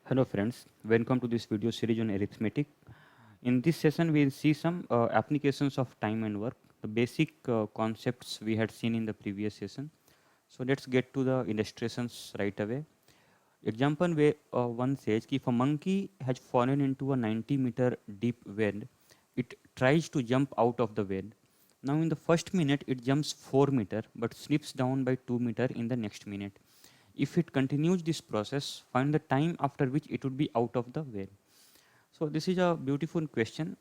Hello friends, welcome to this video series on arithmetic. In this session we will see some applications of time and work, the basic concepts we had seen in the previous session. So let's get to the illustrations right away. Example where one says if a monkey has fallen into a 90-meter deep well, it tries to jump out of the well. Now in the first minute it jumps 4 meter but slips down by 2 meter in the next minute. If it continues this process, find the time after which it would be out of the well. So this is a beautiful question,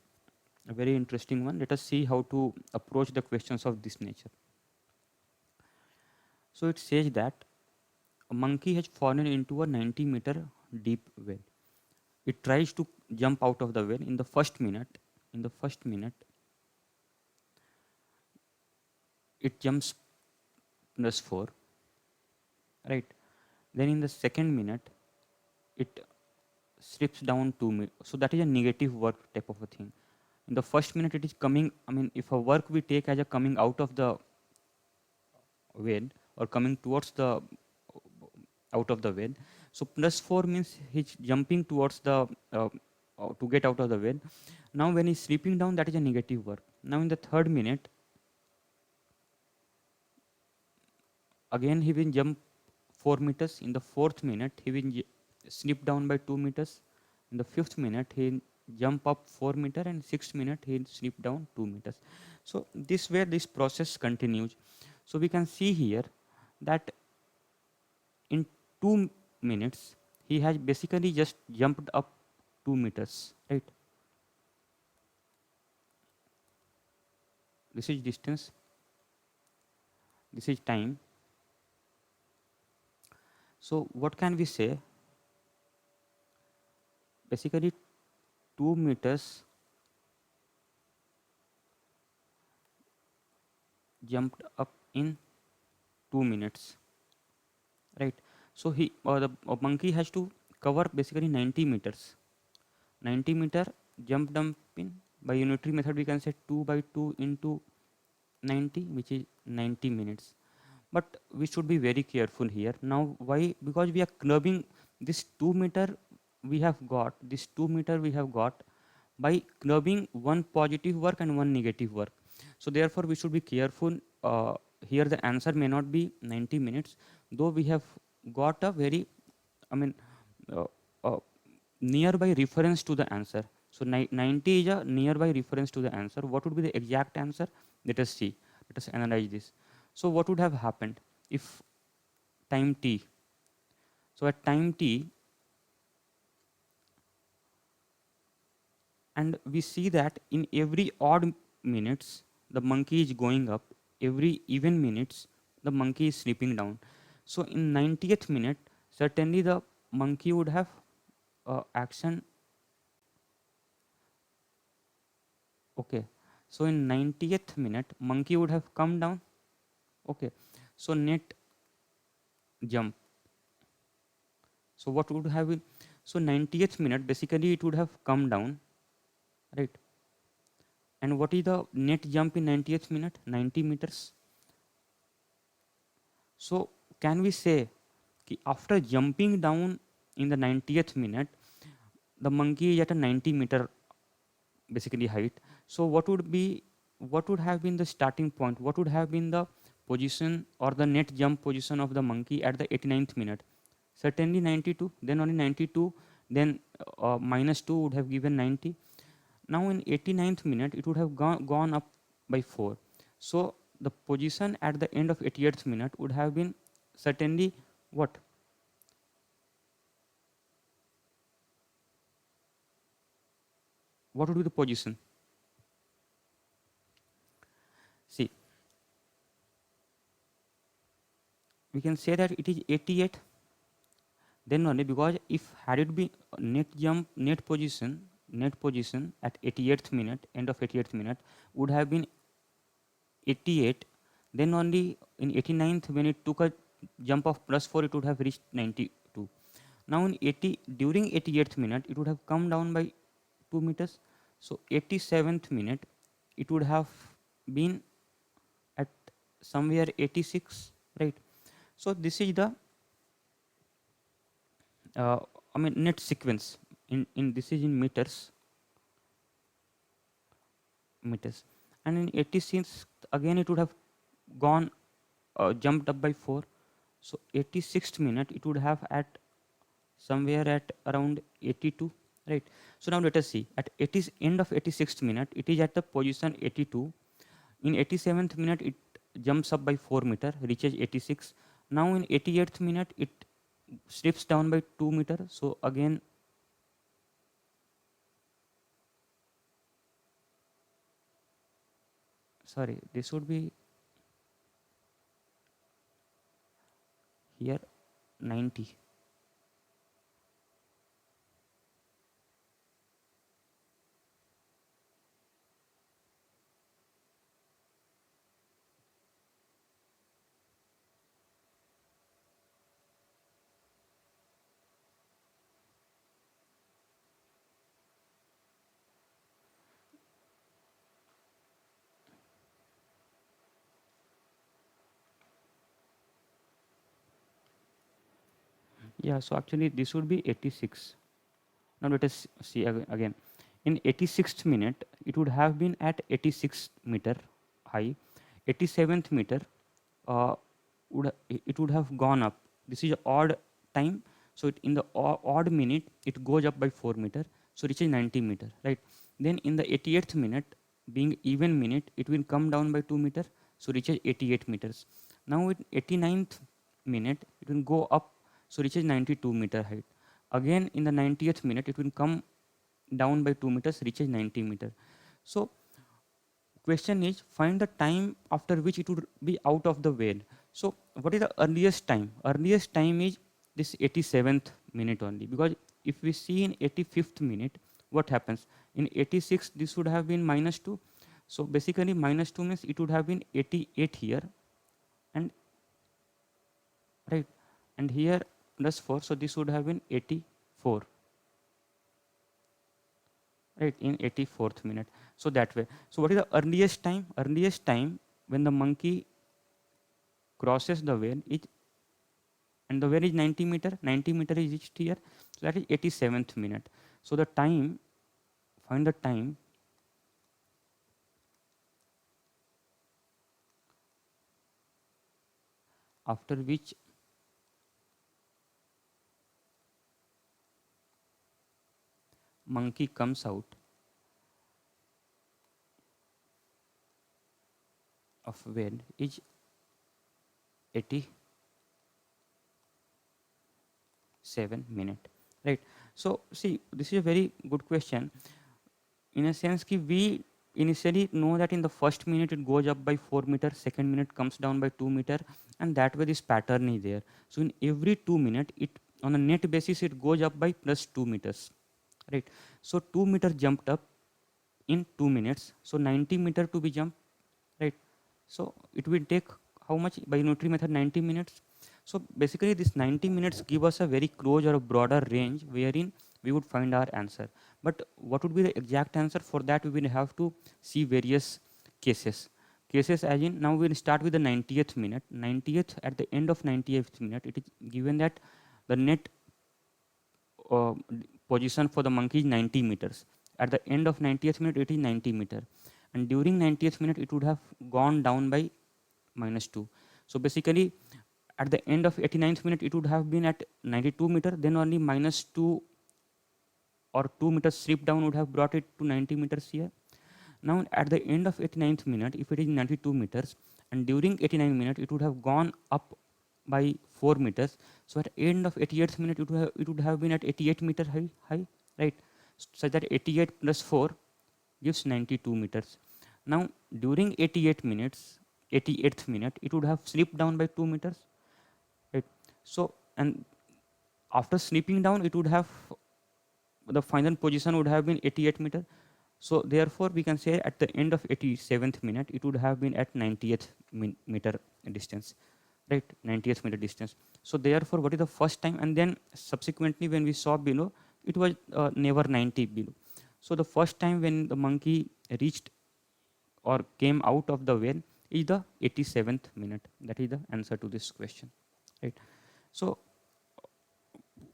a very interesting one. Let us see how to approach the questions of this nature. So it says that a monkey has fallen into a 90-meter deep well. It tries to jump out of the well in the first minute. In the first minute, it jumps plus 4, right? Then in the second minute, it slips down 2 meters. So that is a negative work type of a thing. In the first minute it is coming, I mean if a work we take as a coming out of the well or coming towards the out of the well, so plus 4 means he's jumping towards the to get out of the well. Now when he's sleeping down, that is a negative work. Now in the third minute again he will jump 4 meters. In the fourth minute he will slip down by 2 meters. In the fifth minute he'll jump up 4 meter, and sixth minute he'll slip down 2 meters. So this way this process continues. So we can see here that in 2 minutes he has basically just jumped up 2 meters, right? This is distance, this is time. So what can we say? Basically 2 meters jumped up in 2 minutes, right? So he the monkey has to cover basically 90 meters. 90 meter jump dump in, by unitary method we can say 2 by 2 into 90, which is 90 minutes. But we should be very careful here. Now why? Because we are clubbing this 2 meter we have got, this 2 meter we have got by clubbing one positive work and one negative work. So therefore we should be careful. Here the answer may not be 90 minutes, though we have got a very, I mean, uh, uh, nearby reference to the answer. So 90 is a nearby reference to the answer. What would be the exact answer? Let us see. Let us analyze this. So what would have happened if time t? So at time t, and we see that in every odd minutes the monkey is going up, every even minutes the monkey is slipping down. So in 90th minute certainly the monkey would have action. Okay, so in 90th minute monkey would have come down. Okay, so net jump, so what would have been? So 90th minute basically it would have come down, right? And what is the net jump in 90th minute? 90 meters. So can we say कि after jumping down in the 90th minute the monkey is at a 90-meter basically height? So what would have been the starting point? What would have been the position or the net jump position of the monkey at the 89th minute? Certainly 92. Then only 92, then minus 2 would have given 90. Now in 89th minute it would have gone up by 4. So the position at the end of 88th minute would have been certainly what? What would be the position? See, we can say that it is 88. Then only, because if had it been net position at 88th minute, end of 88th minute would have been 88. Then only in 89th when it took a jump of plus 4 it would have reached 92. Now in 80, during 88th minute it would have come down by 2 meters. So 87th minute it would have been at somewhere 86, right? So this is the uh, I mean net sequence in this is in meters, and in 86 again it would have gone jumped up by 4. So 86th minute it would have at somewhere at around 82, right? So now let us see at 80 end of 86th minute it is at the position 82. In 87th minute it jumps up by 4 meter, reaches 86. Now in 88th minute it slips down by 2 meter. So again, sorry, this would be here 90. Yeah, so actually this would be 86. Now let us see again. In 86th minute, it would have been at 86 meter high. 87th meter, uh, it would have gone up. This is odd time, so in the odd minute, it goes up by 4 meter, so reaches 90 meter, right? Then in the 88th minute, being even minute, it will come down by 2 meter, so reaches 88 meters. Now in 89th minute, it will go up, so reaches 92 meter height. Again in the 90th minute, it will come down by 2 meters, reaches 90 meter. So question is find the time after which it would be out of the well. So what is the earliest time? Earliest time is this 87th minute only, because if we see in 85th minute what happens in 86, this would have been -2. So basically -2 means it would have been 88 here, and right, and here +4, so this would have been 84, right, in 84th minute. So that way, so what is the earliest time? Earliest time when the monkey crosses the well is, and the well is 90 meter, 90 meter is reached here, so that is 87th minute. So the time, find the time after which monkey comes out of well is 87 minute, right? So see, this is a very good question. In a sense ki we initially know that in the first minute it goes up by 4 meter, second minute comes down by 2 meter, and that way this pattern is there. So in every 2 minute it, on a net basis it goes up by +2 meters, right? So 2 meter jumped up in 2 minutes, so 90 meter to be jumped, right? So it will take how much by unitary method? 90 minutes. So basically this 90 minutes give us a very close or a broader range wherein we would find our answer. But what would be the exact answer? For that we will have to see various cases. Cases as in, now we will start with the 90th minute. 90th, at the end of 90th minute, it is given that the net uh, position for the monkey is 90 meters. At the end of 90th minute, it is 90 meter. And during 90th minute, it would have gone down by -2. So basically, at the end of 89th minute, it would have been at 92 meter. Then only -2 or 2 meters slip down would have brought it to 90 meters here. Now at the end of 89th minute, if it is 92 meters, and during 89 minute, it would have gone up by 4 meters. So at end of 88th minute, it would have been at 88 meter high, right? So that 88 plus 4 gives 92 meters. Now during 88 minutes, 88th minute, it would have slipped down by 2 meters, right? So, and after slipping down, it would have, the final position would have been 88 meter. So therefore we can say at the end of 87th minute, it would have been at 90th meter distance, right? 90th meter distance. So therefore what is the first time? And then subsequently when we saw below, it was never 90 below. So the first time when the monkey reached or came out of the well is the 87th minute. That is the answer to this question, right? So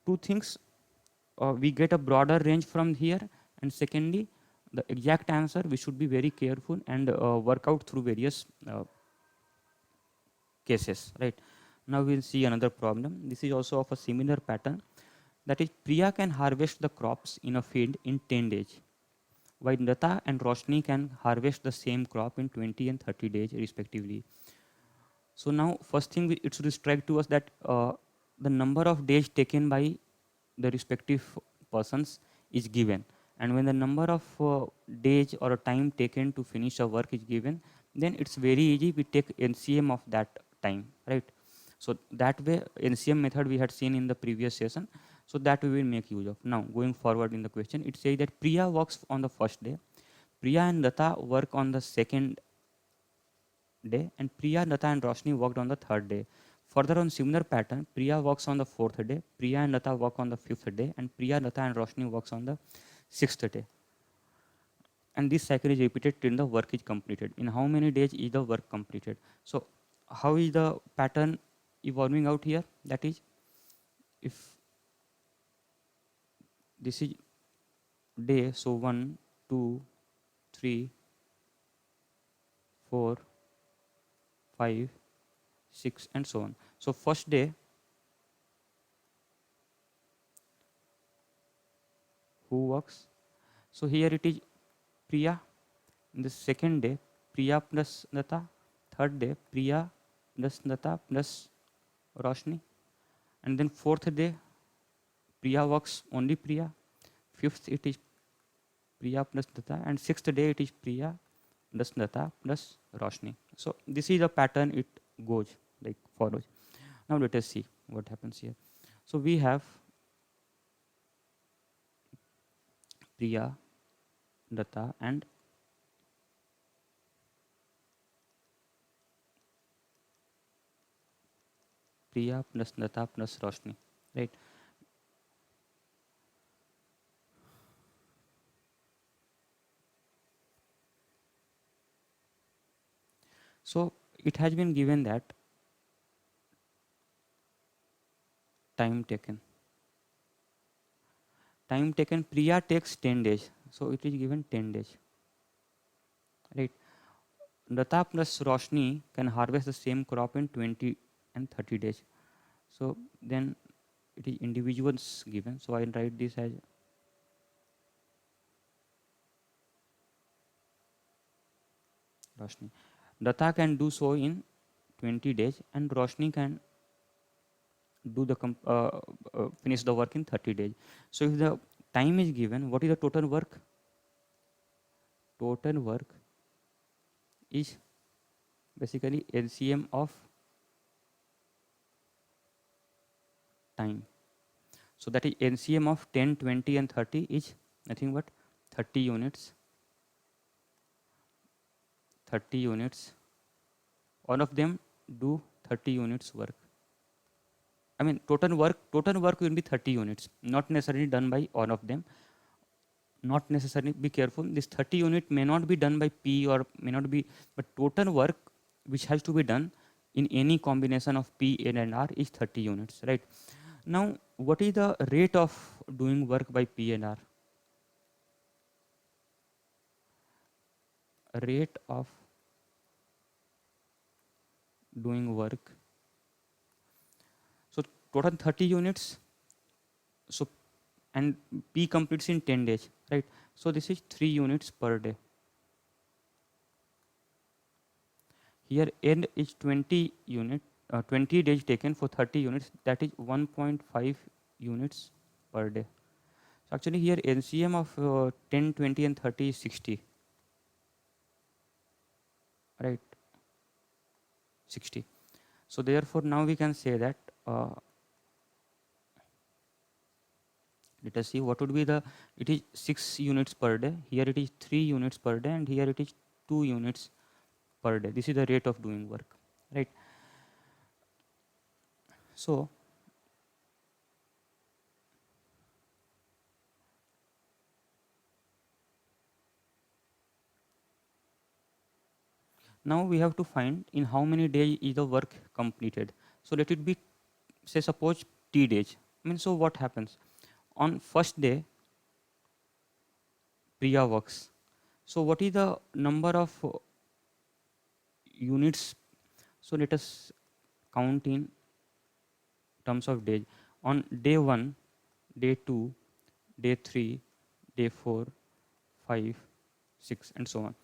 two things. we get a broader range from here, and secondly, the exact answer we should be very careful and work out through various cases, right? Now we'll see another problem. This is also of a similar pattern. That is, Priya can harvest the crops in a field in 10 days, while Lata and Roshni can harvest the same crop in 20 and 30 days respectively. So now first thing it should strike to us that the number of days taken by the respective persons is given, and when the number of days or a time taken to finish a work is given, then it's very easy, we take NCM of that time, right? So that way NCM method we had seen in the previous session, so that we will make use of. Now going forward in the question, it says that Priya works on the first day, Priya and Lata work on the second day, and Priya, Lata and Roshni worked on the third day. Further on similar pattern, Priya works on the fourth day, Priya and Lata work on the fifth day, and Priya, Lata and Roshni works on the sixth day. And this cycle is repeated till the work is completed. In how many days is the work completed? So how is the pattern evolving out here? That is, if this is day, so 1, 2, 3, 4, 5, 6, and so on. So first day, who works? So here it is Priya. In the second day, Priya plus Lata. Third day, Priya plus Lata plus Roshni. And then fourth day, Priya works only Priya. Fifth, it is Priya plus Lata. And sixth day, it is Priya plus Lata plus Roshni. So this is the pattern it goes, like follows. Now let us see what happens here. So we have Priya, Lata, and Priya plus Lata plus Roshni, right? So it has been given that time taken. Time taken, Priya takes 10 days. So it is given 10 days, right? Lata plus Roshni can harvest the same crop in 20 and 30 days. So then it is individuals given. So I'll write this as Roshni. Lata can do so in 20 days, and Roshni can do the finish the work in 30 days. So if the time is given, what is the total work? Total work is basically LCM of time. So that is LCM of 10, 20 and 30 is nothing but 30 units. 30 units. All of them do 30 units work. I mean total work will be 30 units, not necessarily done by all of them. Not necessarily, be careful, this 30 unit may not be done by P or may not be, but total work which has to be done in any combination of P, N and R is 30 units, right? Now what is the rate of doing work by P and R? Rate of doing work. So total 30 units. So and P completes in 10 days, right? So this is 3 units per day. Here N is 20 unit, 20 days taken for 30 units, that is 1.5 units per day. So actually here LCM of 10, 20 and 30 is 60, right? 60. So therefore now we can say that let us see what would be the, it is 6 units per day, here it is 3 units per day, and here it is 2 units per day. This is the rate of doing work, right? So now we have to find in how many days is the work completed. So let it be, say suppose T days. I mean, so what happens? on first day Priya works. So what is the number of units? So let us count in terms of days. On day 1, day 2, day 3, day 4, 5, 6 and so on.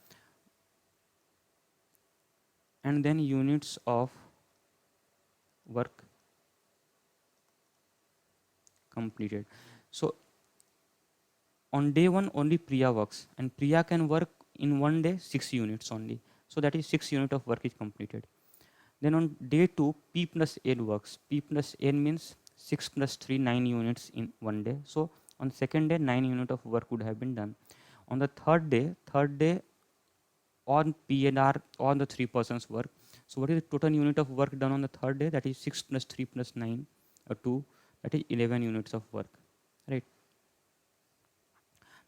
And then units of work completed. So on day 1 only Priya works, and Priya can work in one day 6 units only. So that is 6 unit of work is completed. Then on day 2 P plus N works. P plus N means 6 plus 3 9 units in one day. So on second day 9 unit of work would have been done. On the third day on P and R on the 3 persons work. So what is the total unit of work done on the third day? That is 6 plus 3 plus 9 or 2, that is 11 units of work, right?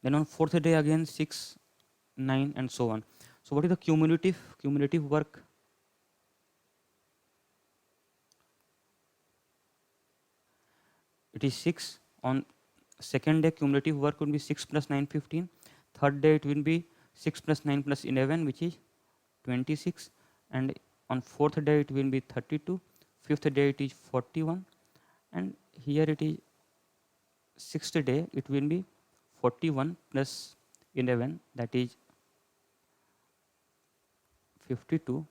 Then on fourth day again 6, 9 and so on. So what is the cumulative work? It is 6. On second day cumulative work would be 6 plus 9 15. Third day it will be 6 plus 9 plus 11, which is 26. And on fourth day it will be 32. Fifth day it is 41. And here it is sixth day it will be 41 plus 11, that is 52.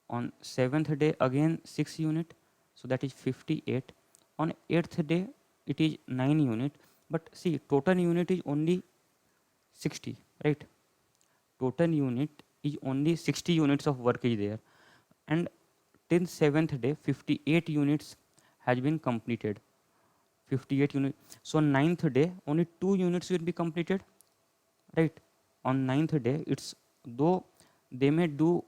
On seventh day again 6 unit, so that is 58. On eighth day it is 9 unit, but see total unit is only 60, right? Total unit is only 60 units of work is there, and till seventh day 58 units has been completed. 58 units. So ninth day only 2 units will be completed, right? On ninth day it's, though they may do,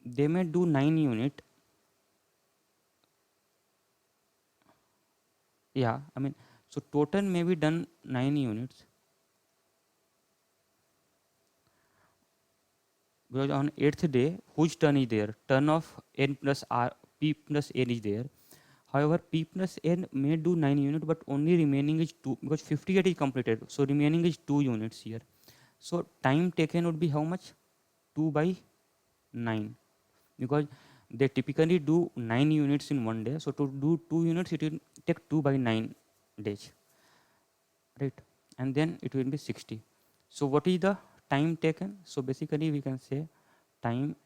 they may do 9 unit. Yeah, I mean, so total may be done 9 units, because on eighth day whose turn is there? Turn of n plus r, p plus n is there. However, p plus n may do 9 units, but only remaining is 2, because 58 is completed, so remaining is 2 units here. So time taken would be how much? 2 by 9, because they typically do 9 units in one day, so to do 2 units it will take 2 by 9 days, right? And then it will be 60. So what is the time taken? So basically we can say time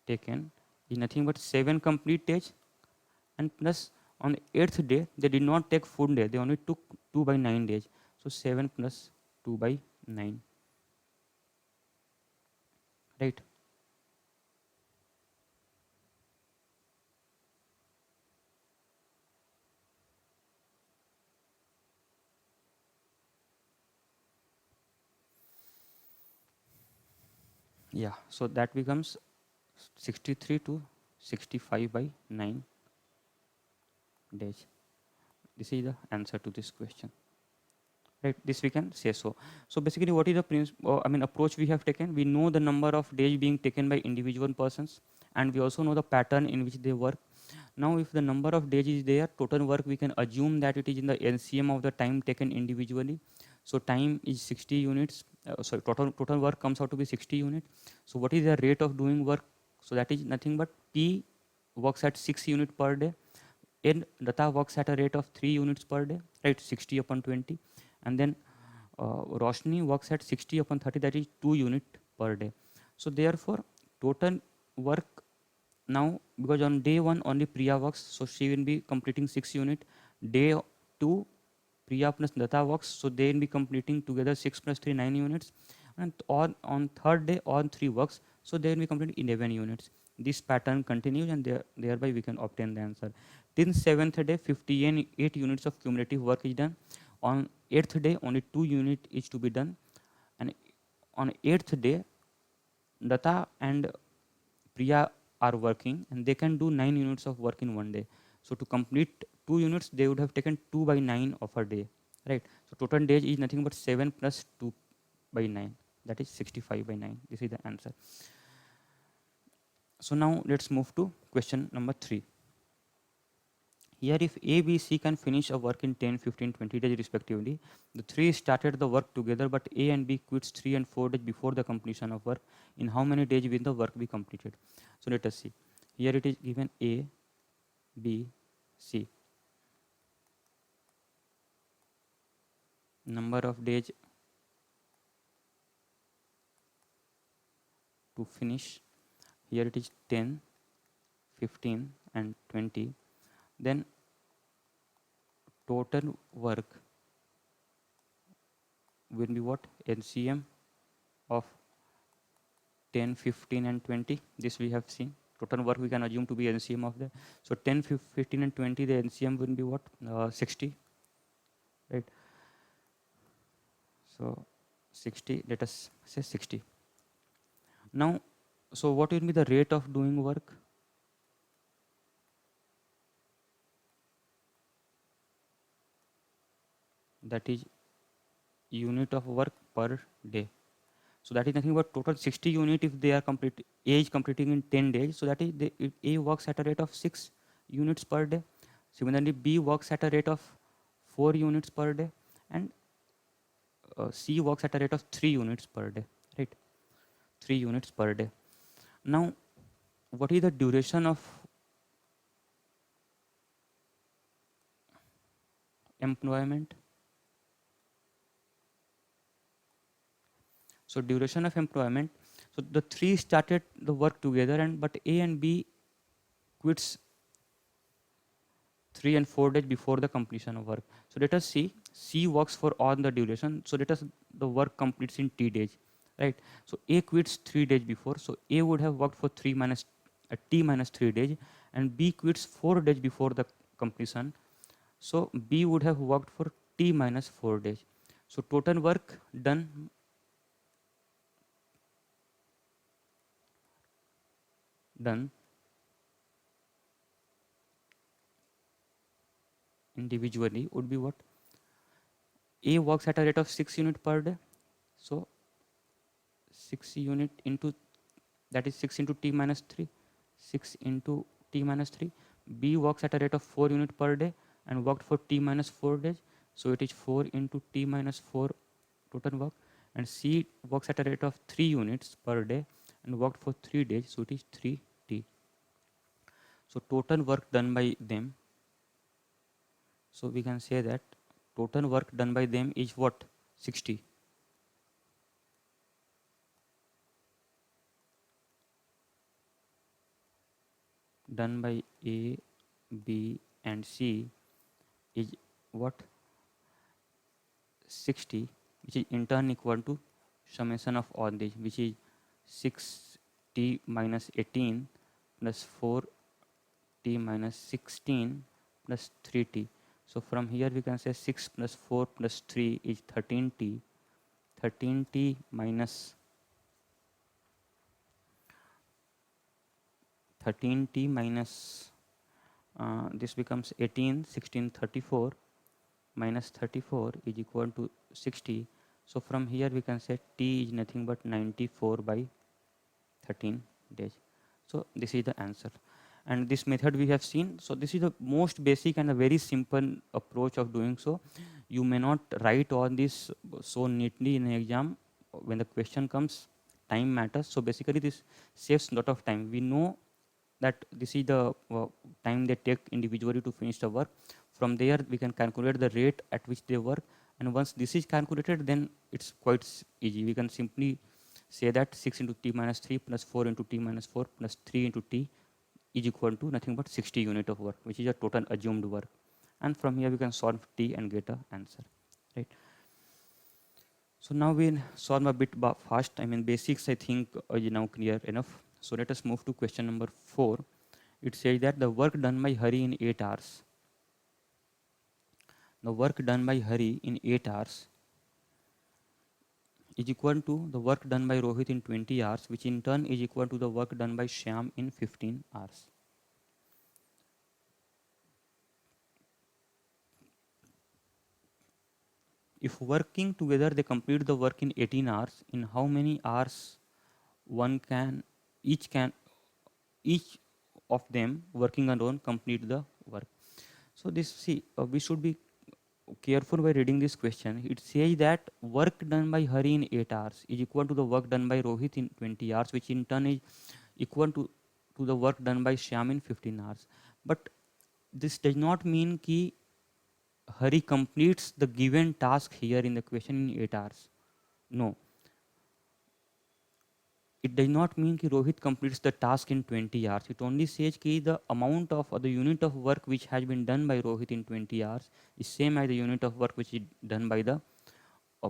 taken is nothing but 7 complete days, and plus on 8th day they did not take full day, they only took 2 by 9 days. So 7 plus 2 by 9, right? Yeah, so that becomes 63 to 65 by 9 days. This is the answer to this question, right? This we can say. So basically what is the I mean approach we have taken? We know the number of days being taken by individual persons, and we also know the pattern in which they work. Now if the number of days is there, total work, we can assume that it is in the LCM of the time taken individually. So time is 60 units, sorry, total work comes out to be 60 units. So what is the rate of doing work? So that is nothing but P works at 6 units per day, and Lata works at a rate of 3 units per day, right? 60 upon 20. And then Roshni works at 60 upon 30, that is 2 unit per day. So therefore total work now, because on day 1 only Priya works, so she will be completing 6 unit. Day 2 Priya plus Lata works, so they will be completing together 6 plus 3 9 units. And on third day all 3 works, so they will be completing 11 units. This pattern continues, and thereby we can obtain the answer. Till seventh day 58 units of cumulative work is done. On eighth day only 2 unit is to be done, and on eighth day Lata and Priya are working, and they can do 9 units of work in one day. So to complete 2 units, they would have taken 2 by 9 of a day, right? So total days is nothing but 7 plus 2 by 9, that is 65 by 9. This is the answer. So now let's move to question number 3. Here, if A, B, C can finish a work in 10, 15, 20 days respectively, the three started the work together, but A and B quits 3 and 4 days before the completion of work. In how many days will the work be completed? So let us see. Here it is given A, B, C. Number of days to finish. Here it is 10, 15 and 20. Then total work will be what? LCM of 10, 15 and 20. This we have seen. Total work we can assume to be LCM of the. So 10, 15 and 20, the LCM will be what? 60. Right. So 60, let us say 60. Now, so what will be the rate of doing work? That is unit of work per day. So that is nothing but total 60 unit if they are complete. A is completing in 10 days. So that is A works at a rate of 6 units per day. Similarly, B works at a rate of 4 units per day, and C works at a rate of 3 units per day. Right, 3 units per day. Now, what is the duration of employment? So duration of employment. So the three started the work together, and but A and B quits 3 and 4 days before the completion of work. So let us see. C works for all the duration. So let us the work completes in T days, right? So A quits 3 days before. So A would have worked for T minus 3 days, and B quits 4 days before the completion. So B would have worked for T minus 4 days. So total work done individually would be what? A works at a rate of 6 unit per day. So 6 unit into, that is 6 into T minus 3. 6 into T minus 3. B works at a rate of 4 unit per day and worked for T minus 4 days. So it is 4 into T minus 4 total work. And C works at a rate of 3 units per day and worked for 3 days. So it is 3T. So total work done by them. So we can say that total work done by them is what? 60. Done by A, B and C is what? 60, which is in turn equal to summation of all these, which is 6T minus 18 plus 4T minus 16 plus 3T. So from here we can say 6 plus 4 plus 3 is 13T. 13T minus 13T minus this becomes 18, 16, 34 minus 34 is equal to 60. So from here we can say T is nothing but 94 by 13 days. So this is the answer. And this method we have seen. So this is the most basic and a very simple approach of doing so. You may not write all this so neatly in an exam. When the question comes, time matters. So basically this saves a lot of time. We know that this is the time they take individually to finish the work. From there we can calculate the rate at which they work, and once this is calculated, then it's quite easy. We can simply say that 6 into T minus 3 plus 4 into T minus 4 plus 3 into T is equal to nothing but 60 unit of work, which is a total assumed work. And from here we can solve T and get a answer, right? So now we'll solve a bit fast. I mean basics I think is now clear enough. So let us move to question number 4. It says that the work done by Hari in 8 hours. The work done by Hari in 8 hours is equal to the work done by Rohit in 20 hours, which in turn is equal to the work done by Shyam in 15 hours. If working together they complete the work in 18 hours, in how many hours one can each can each of them working alone complete the work. So this, see, we should be careful by reading this question. It says that work done by Hari in 8 hours is equal to the work done by Rohit in 20 hours, which in turn is equal to the work done by Shyam in 15 hours. But this does not mean कि Hari completes the given task here in the question in 8 hours. No, it does not mean कि Rohit completes the task in 20 hours. It only says कि the amount of or the unit of work which has been done by Rohit in 20 hours is same as the unit of work which is done by the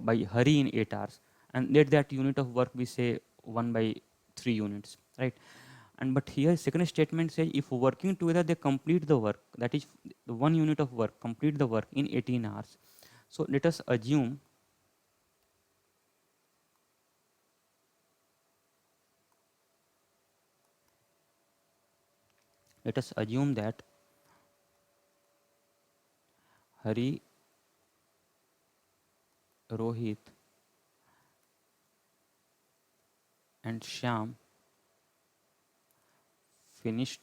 by Hari in 8 hours. And let that unit of work be say 1 by 3 units, right? And but here second statement says if working together they complete the work, that is the 1 unit of work complete the work in 18 hours. So let us assume that Hari, Rohit and Shyam finished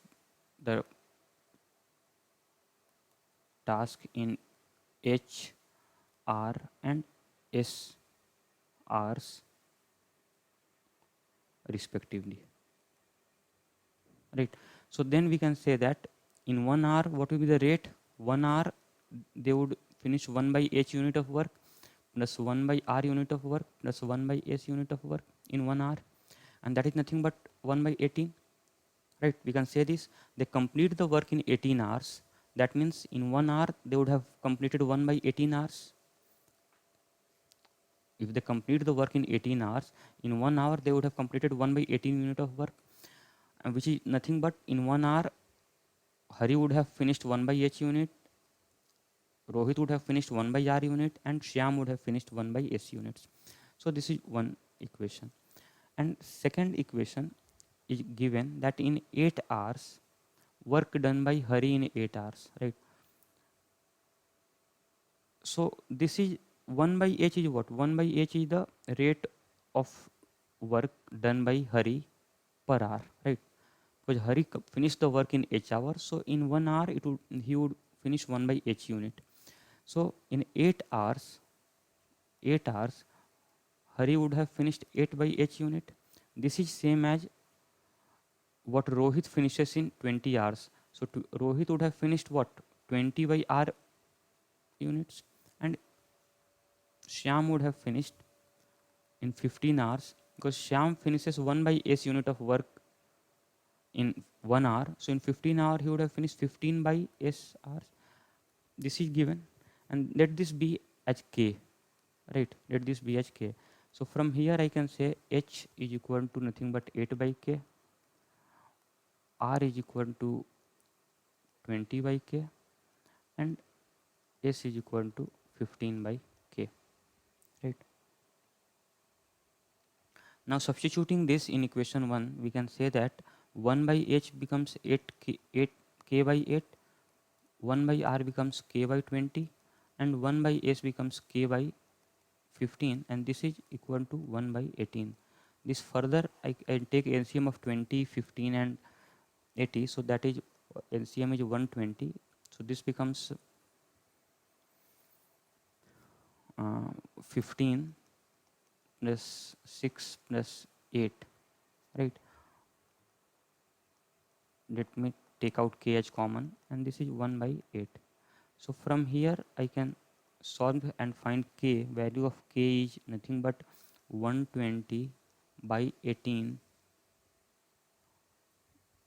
the task in H, R and S hours respectively, right? So then we can say that in 1 hour what will be the rate? 1 hour they would finish 1 by H unit of work plus 1 by R unit of work plus 1 by S unit of work in 1 hour, and that is nothing but 1 by 18, right? We can say this, they complete the work in 18 hours. That means in 1 hour they would have completed 1 by 18 hours. If they complete the work in 18 hours, in 1 hour they would have completed 1 by 18 unit of work, and which is nothing but in 1 hour Hari would have finished 1 by H unit, Rohit would have finished 1 by R unit, and Shyam would have finished 1 by S units. So this is one equation. And second equation is given that in 8 hours, work done by Hari in 8 hours, right? So this is 1 by H is what? 1 by H is the rate of work done by Hari per hour, right? Because Hari finished the work in H hours, so in 1 hour he would finish 1 by H unit. So in 8 hours, Hari would have finished 8 by H unit. This is same as what Rohit finishes in 20 hours. So Rohit would have finished what? 20 by R units, and Shyam would have finished in 15 hours because Shyam finishes 1 by S unit of work in 1 hour. So in 15 hour he would have finished 15 by S hours. This is given, and let this be as K, right? Let this be as K. So from here I can say H is equal to nothing but 8 by K, R is equal to 20 by K, and S is equal to 15 by K, right? Now substituting this in equation 1, we can say that 1 by H becomes 8K by 8, 1 by R becomes K by 20, and 1 by S becomes K by 15, and this is equal to 1 by 18. This further I take LCM of 20, 15 and 80, so that is LCM is 120. So this becomes 15 plus 6 plus 8, right? Let me take out K as common, and this is 1 by 8. So from here I can solve and find K. Value of K is nothing but 120 by 18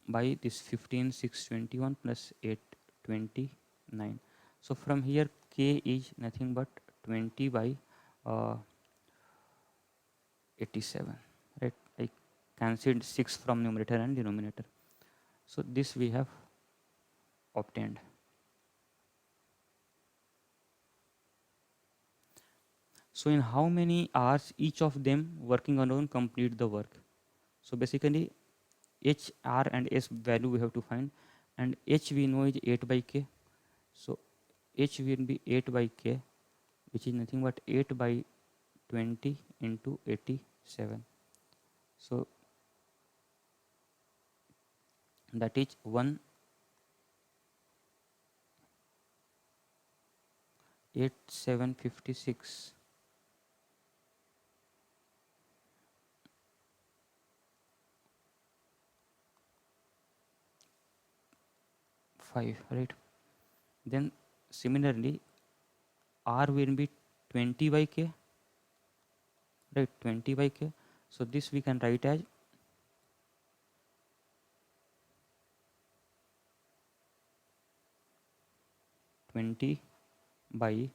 by this 15 621 plus 829. So from here K is nothing but 20 by 87, right? I cancelled 6 from numerator and denominator. So this we have obtained. So in how many hours each of them working alone complete the work? So basically H, R and S value we have to find, and H we know is 8 by K. So H will be 8 by K, which is nothing but 8 by 20 into 87. So that is 18756 5, right? Then similarly R will be 20 by K, right? 20 by K. So this we can write as 20 by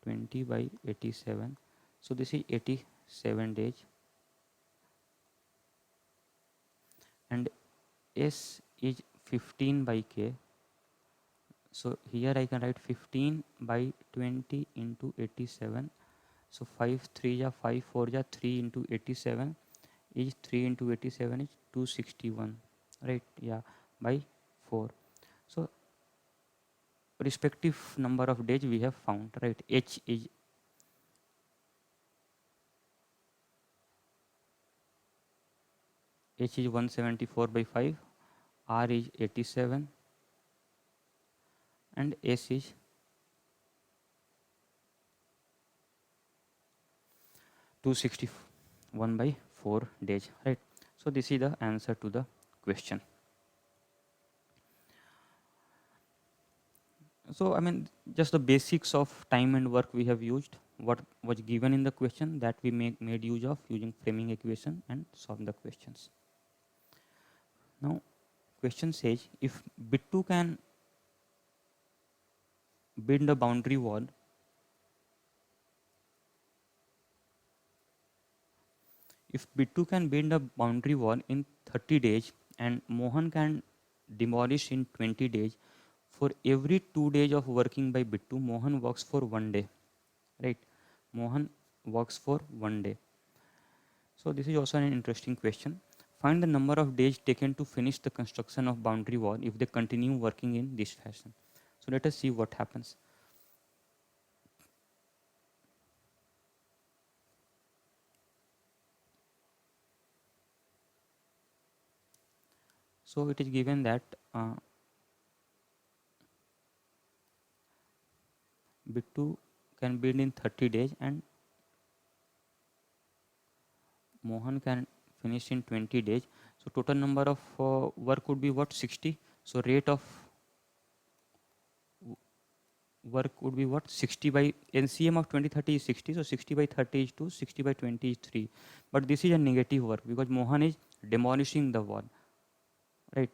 20 by 87. So this is 87 days, and S is 15 by K. So here I can write 15 by 20 into 87. So 5 3 ja 5 4 ja 3 into 87 is 3 into 87 is 261, right? Yeah, by 4. So respective number of days we have found, right? H is 174 by 5, R is 87, and S is 261 by 4 days, right? So this is the answer to the question. So I mean, just the basics of time and work we have used, what was given in the question, that we made use of using framing equation and solve the questions. Now question says, if bit 2 can build a boundary wall, if bit 2 can build a boundary wall in 30 days and Mohan can demolish in 20 days, for every 2 days of working by bit 2, Mohan works for 1 day, right? Mohan works for 1 day. So this is also an interesting question. Find the number of days taken to finish the construction of boundary wall if they continue working in this fashion. So let us see what happens. So it is given that bit 2 can build in 30 days and Mohan can finish in 20 days. So total number of work would be what? 60. So rate of work would be what? 60 by NCM of 2030 is 60. So 60 by 30 is 2, 60 by 20 is 3. But this is a negative work because Mohan is demolishing the wall, right?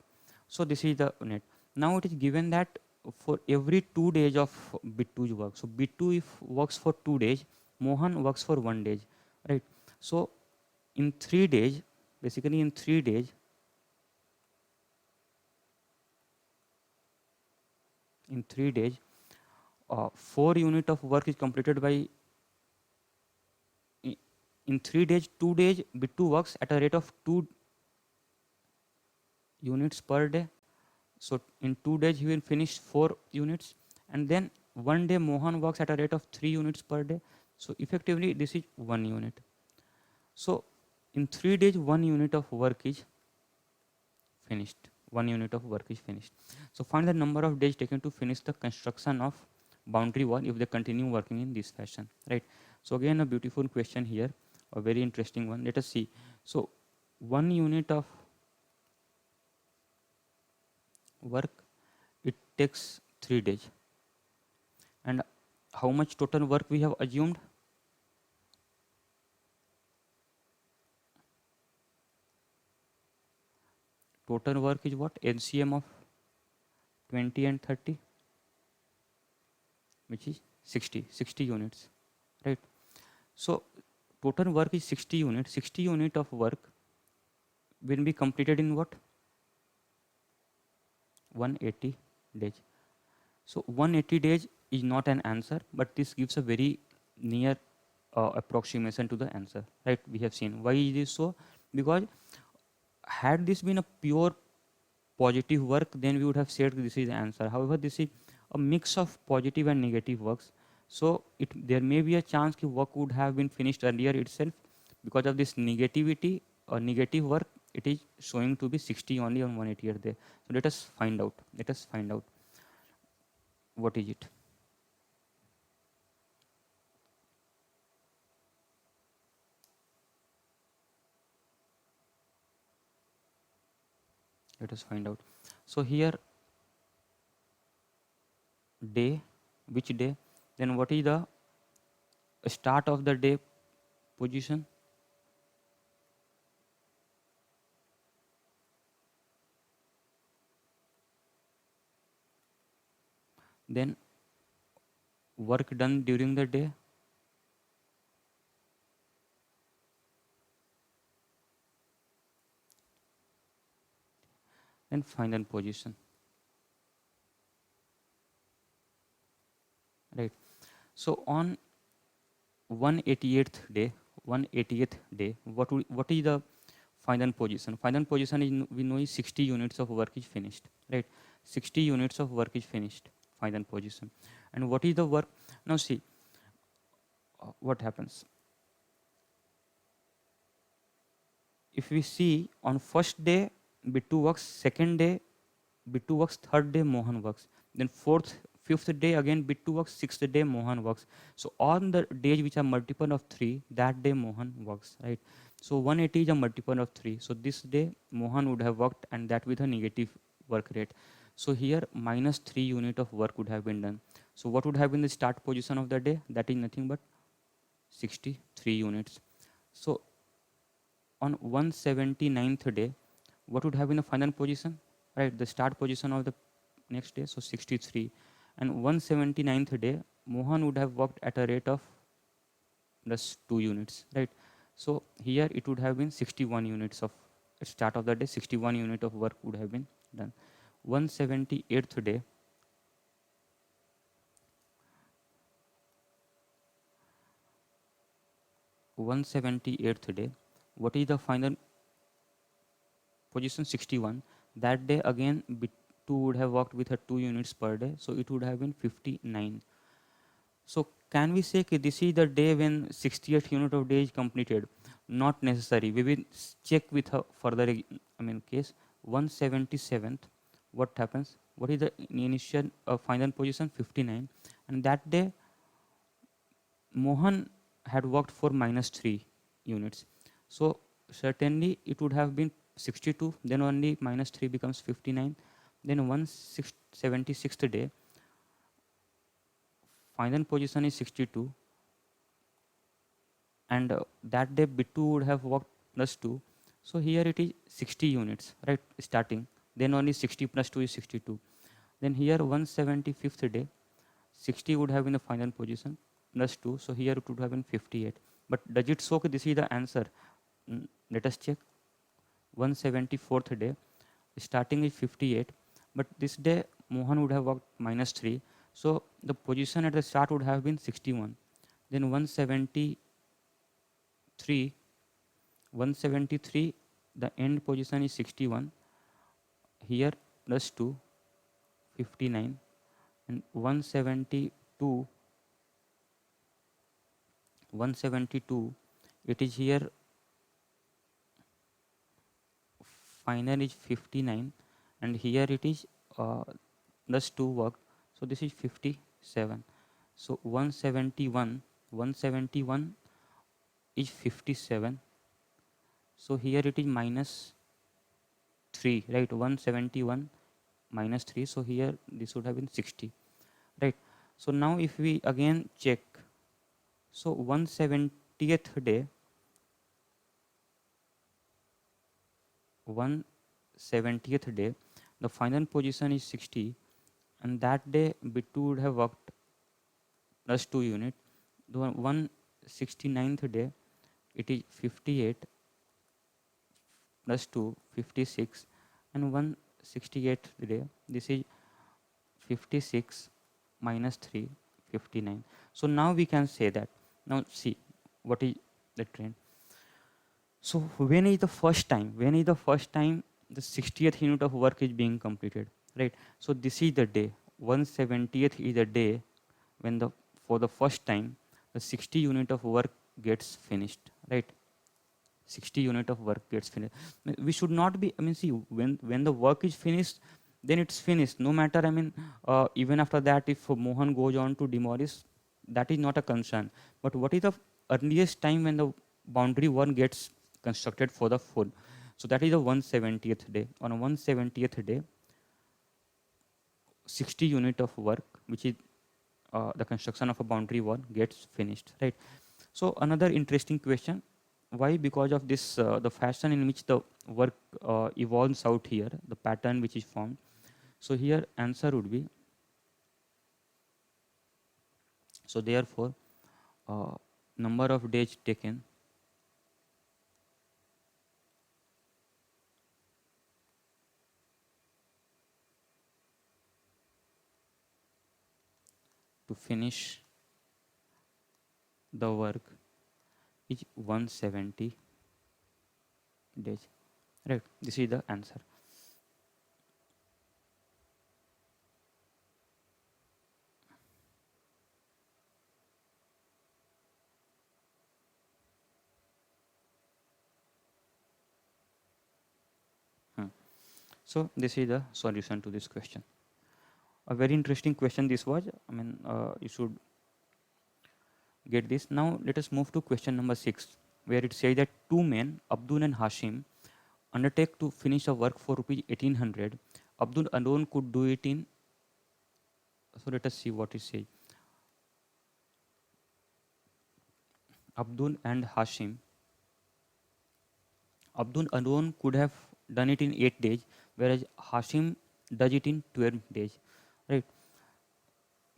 So this is the net. Now it is given that for every 2 days of bit 2's work, so bit 2 if works for 2 days, Mohan works for 1 day, right? So in 3 days, basically in 3 days, in 3 days, 4 unit of work is completed by, in 3 days, 2 days bit 2 works at a rate of 2 units per day. So in 2 days he will finish 4 units, and then 1 day Mohan works at a rate of 3 units per day. So effectively this is 1 unit. So in 3 days 1 unit of work is finished. 1 unit of work is finished. So find the number of days taken to finish the construction of boundary wall if they continue working in this fashion, right? So again a beautiful question here, a very interesting one. Let us see. So 1 unit of work, it takes 3 days, and how much total work we have assumed? Total work is what? LCM of 20 and 30, which is 60 units, right? So total work is 60 units. 60 unit of work will be completed in what? 180 days. So 180 days is not an answer, but this gives a very near approximation to the answer, right? We have seen. Why is this so? Because had this been a pure positive work, then we would have said this is the answer. However, this is a mix of positive and negative works. So there may be a chance that work would have been finished earlier itself because of this negativity or negative work. it is showing to be 60 only on 180th day. So let us find out. Let us find out what is it. Let us find out. So here day, which day? Then what is the start of the day position? Then work done during the day. Then final position. Right. So on 188th day, 180th day, what is the final position? Final position is we know is 60 units of work is finished, right? 60 units of work is finished, final position. And what is the work? Now see what happens. If we see on first day Bittu works, second day Bittu works, third day Mohan works, then fourth, fifth day again Bittu works, sixth day Mohan works. So on the days which are multiple of 3, that day Mohan works, right? So 180 is a multiple of 3. So this day Mohan would have worked, and that with a negative work rate. So here minus 3 unit of work would have been done. So what would have been the start position of the day? That is nothing but 63 units. So on 179th day, what would have been the final position? Right, the start position of the next day, so 63. And 179th day, Mohan would have worked at a rate of plus 2 units, right? So here it would have been 61 units of start of the day, 61 unit of work would have been done. 178th day, what is the final position? 61. That day again Bit2 would have worked with a 2 units per day, so it would have been 59. So can we say that this is the day when 60th unit of day is completed? Not necessary. We will check with a further case. 177th, what happens? What is the initial final position? 59. And that day Mohan had worked for minus 3 units. So certainly it would have been 62, then only minus 3 becomes 59. Then 176th day, final position is 62, and that day Bittu would have worked plus 2. So here it is 60 units, right, starting. Then only 60 plus 2 is 62. Then here 175th day, 60 would have been the final position plus 2. So here it would have been 58. But does it show that this is the answer? Let us check. 174th day, starting is 58. But this day Mohan would have worked minus 3. So the position at the start would have been 61. Then 173, the end position is 61. Here plus 2, 59. And 172, it is here final is 59, and here it is plus 2 work, so this is 57. So 171 is 57. So here it is minus 3, right? 171 minus 3, so here this would have been 60, right? So now if we again check, so 170th day, 170th day, the final position is 60, and that day Bittu would have worked plus 2 unit. The 169th day, it is 58 plus 2, 56, and 168th day, this is 56 minus 3, 59. So now we can say that. Now see what is the trend. So when is the first time? When is the first time the 60th unit of work is being completed, right? So this is the day. 170th is the day when for the first time the 60 unit of work gets finished, right? 60 unit of work gets finished. We should not be, I mean, see, when the work is finished, then it's finished. No matter, I mean, even after that, if Mohan goes on to demolish, that is not a concern. But what is the earliest time when the boundary one gets constructed for the full? So that is the 170th day. On a 170th day, 60 unit of work, which is the construction of a boundary wall, gets finished, right? So another interesting question: why? Because of this, the fashion in which the work evolves out here, the pattern which is formed. So here answer would be, so therefore, uh, number of days taken to finish the work is 170 days, right? This is the answer. Hmm. So this is the solution to this question. A very interesting question this was. I mean, you should get this. Now let us move to question number 6, where it says that two men, Abdul and Hashim, undertake to finish a work for rupees 1800. Abdul alone could do it in. So let us see what it says. Abdul and Hashim. Abdul alone could have done it in 8 days, whereas Hashim does it in 12 days. Right.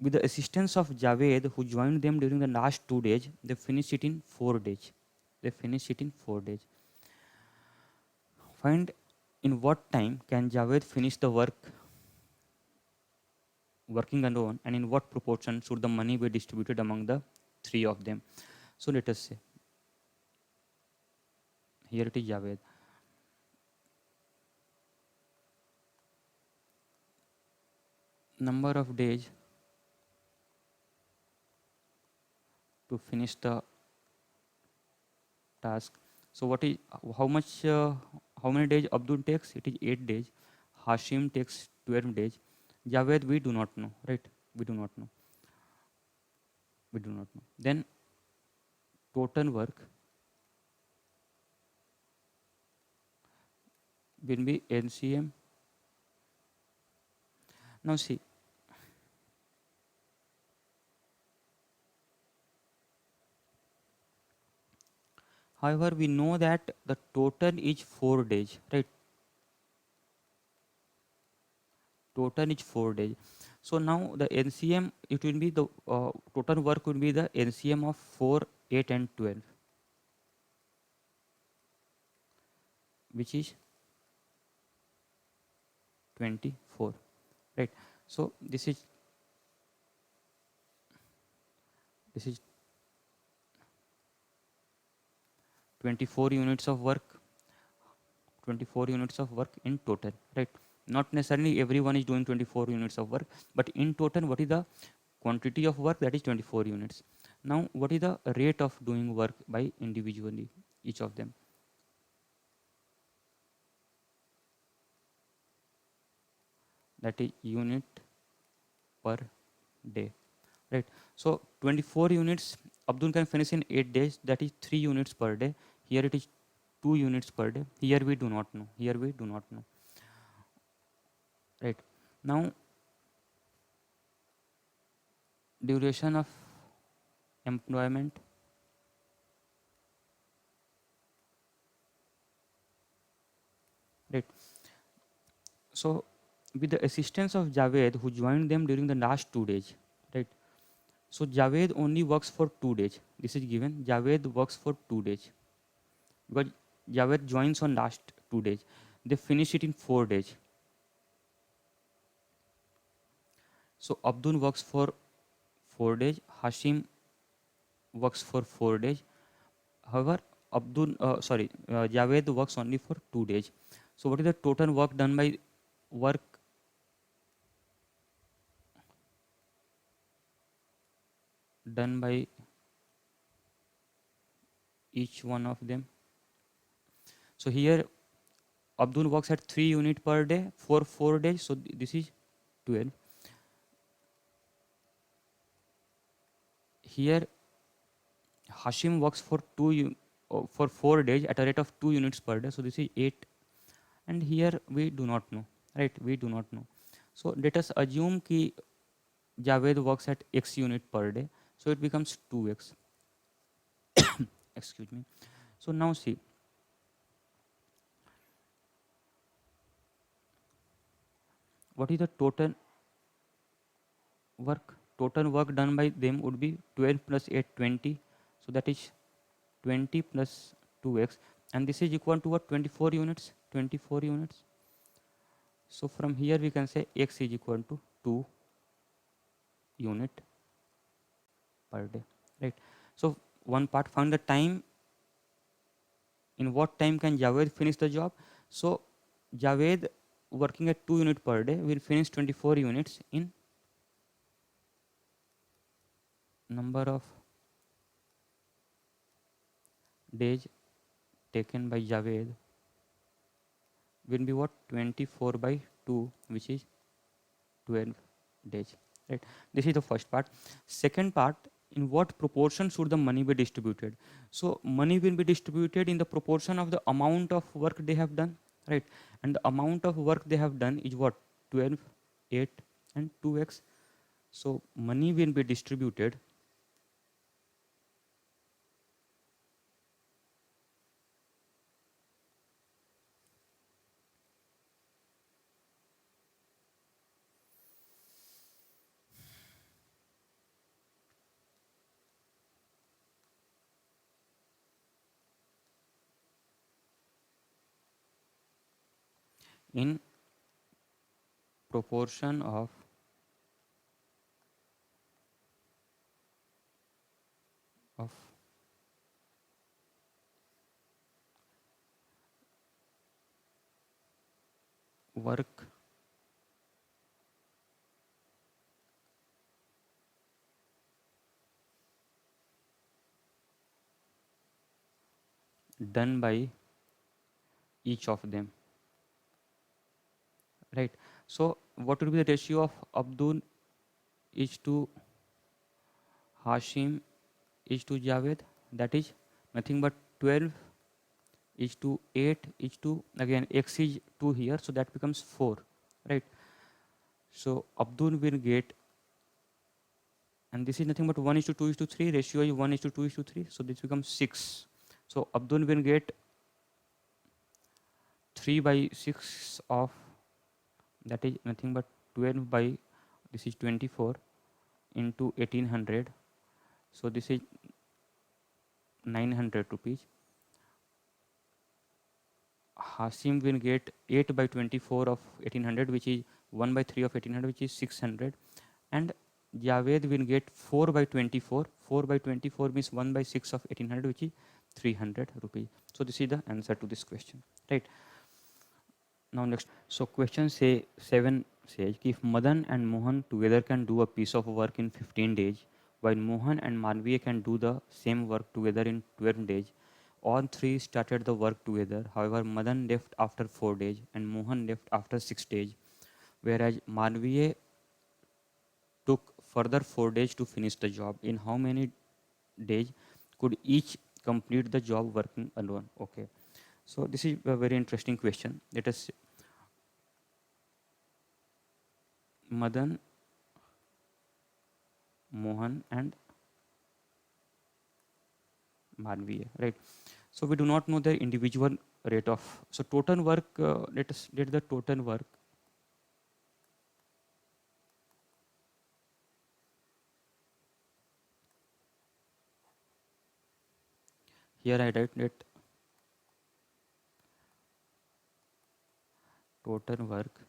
With the assistance of Javed, who joined them during the last 2 days, they finished it in 4 days. They finished it in 4 days. Find in what time can Javed finish the work working alone, and in what proportion should the money be distributed among the three of them? So let us say, here it is Javed. Number of days to finish the task. So what is, how much, how many days Abdul takes? It is 8 days. Hashim takes 12 days. Javed, we do not know, right? We do not know. We do not know. Then total work will be LCM. Now see, however, we know that the total is 4 days, right? Total is 4 days. So now the NCM, it will be the total work will be the NCM of 4, 8, and 12, which is 24, right? So this is 24 units of work, 24 units of work in total, right? Not necessarily everyone is doing 24 units of work, but in total, what is the quantity of work? That is 24 units. Now, what is the rate of doing work by individually, each of them? That is unit per day, right? So 24 units Abdul can finish in 8 days, that is 3 units per day. Here it is 2 units per day. Here we do not know, here we do not know, right? Now duration of employment, right? So with the assistance of Javed, who joined them during the last 2 days, right? So Javed only works for 2 days. This is given. Javed works for 2 days because Javed joins on last 2 days. They finish it in 4 days. So Abdul works for 4 days. Hashim works for 4 days. However, Javed works only for 2 days. So what is the total work done by work done by each one of them? So here Abdul works at 3 unit per day for 4 days. So this is 12. Here Hashim works for for 4 days at a rate of 2 units per day. So this is 8. And here we do not know, right? We do not know. So let us assume ki Javed works at x unit per day. So it becomes 2x. Excuse me. So now see, what is the total work? Total work done by them would be 12 plus 8, 20. So that is 20 plus 2x. And this is equal to what? 24 units. 24 units. So from here we can say x is equal to 2 unit per day, right? So one part, find the time. In what time can Javed finish the job? So Javed working at 2 unit per day will finish 24 units in number of days taken by Javed will be what? 24 by 2, which is 12 days, right? This is the first part. Second part, in what proportion should the money be distributed? So money will be distributed in the proportion of the amount of work they have done, right? And the amount of work they have done is what? 12, 8 and 2x. So money will be distributed in proportion of work done by each of them, right? So what will be the ratio of Abdul is to Hashim is to Javed? That is nothing but 12 is to 8 is to, again x is 2 here, so that becomes 4, right? So Abdul will get, and this is nothing but 1 is to 2 is to 3, ratio is 1 is to 2 is to 3, so this becomes 6. So Abdul will get 3 by 6 of, that is nothing but 12 by, this is 24 into 1800, so this is 900 rupees. Hasim will get 8 by 24 of 1800, which is 1 by 3 of 1800, which is 600. And Javed will get 4 by 24. 4 by 24 means 1 by 6 of 1800, which is 300 rupees. So this is the answer to this question, right? Now next, so question say 7 says if Madan and Mohan together can do a piece of work in 15 days, while Mohan and Malviya can do the same work together in 12 days, all three started the work together. However, Madan left after 4 days and Mohan left after 6 days, whereas Malviya took further 4 days to finish the job. In how many days could each complete the job working alone? Okay, so this is a very interesting question. Let us, Madan, Mohan and Malviya, right? So we do not know the individual rate of, so total work, let us get the total work. Here I write that total work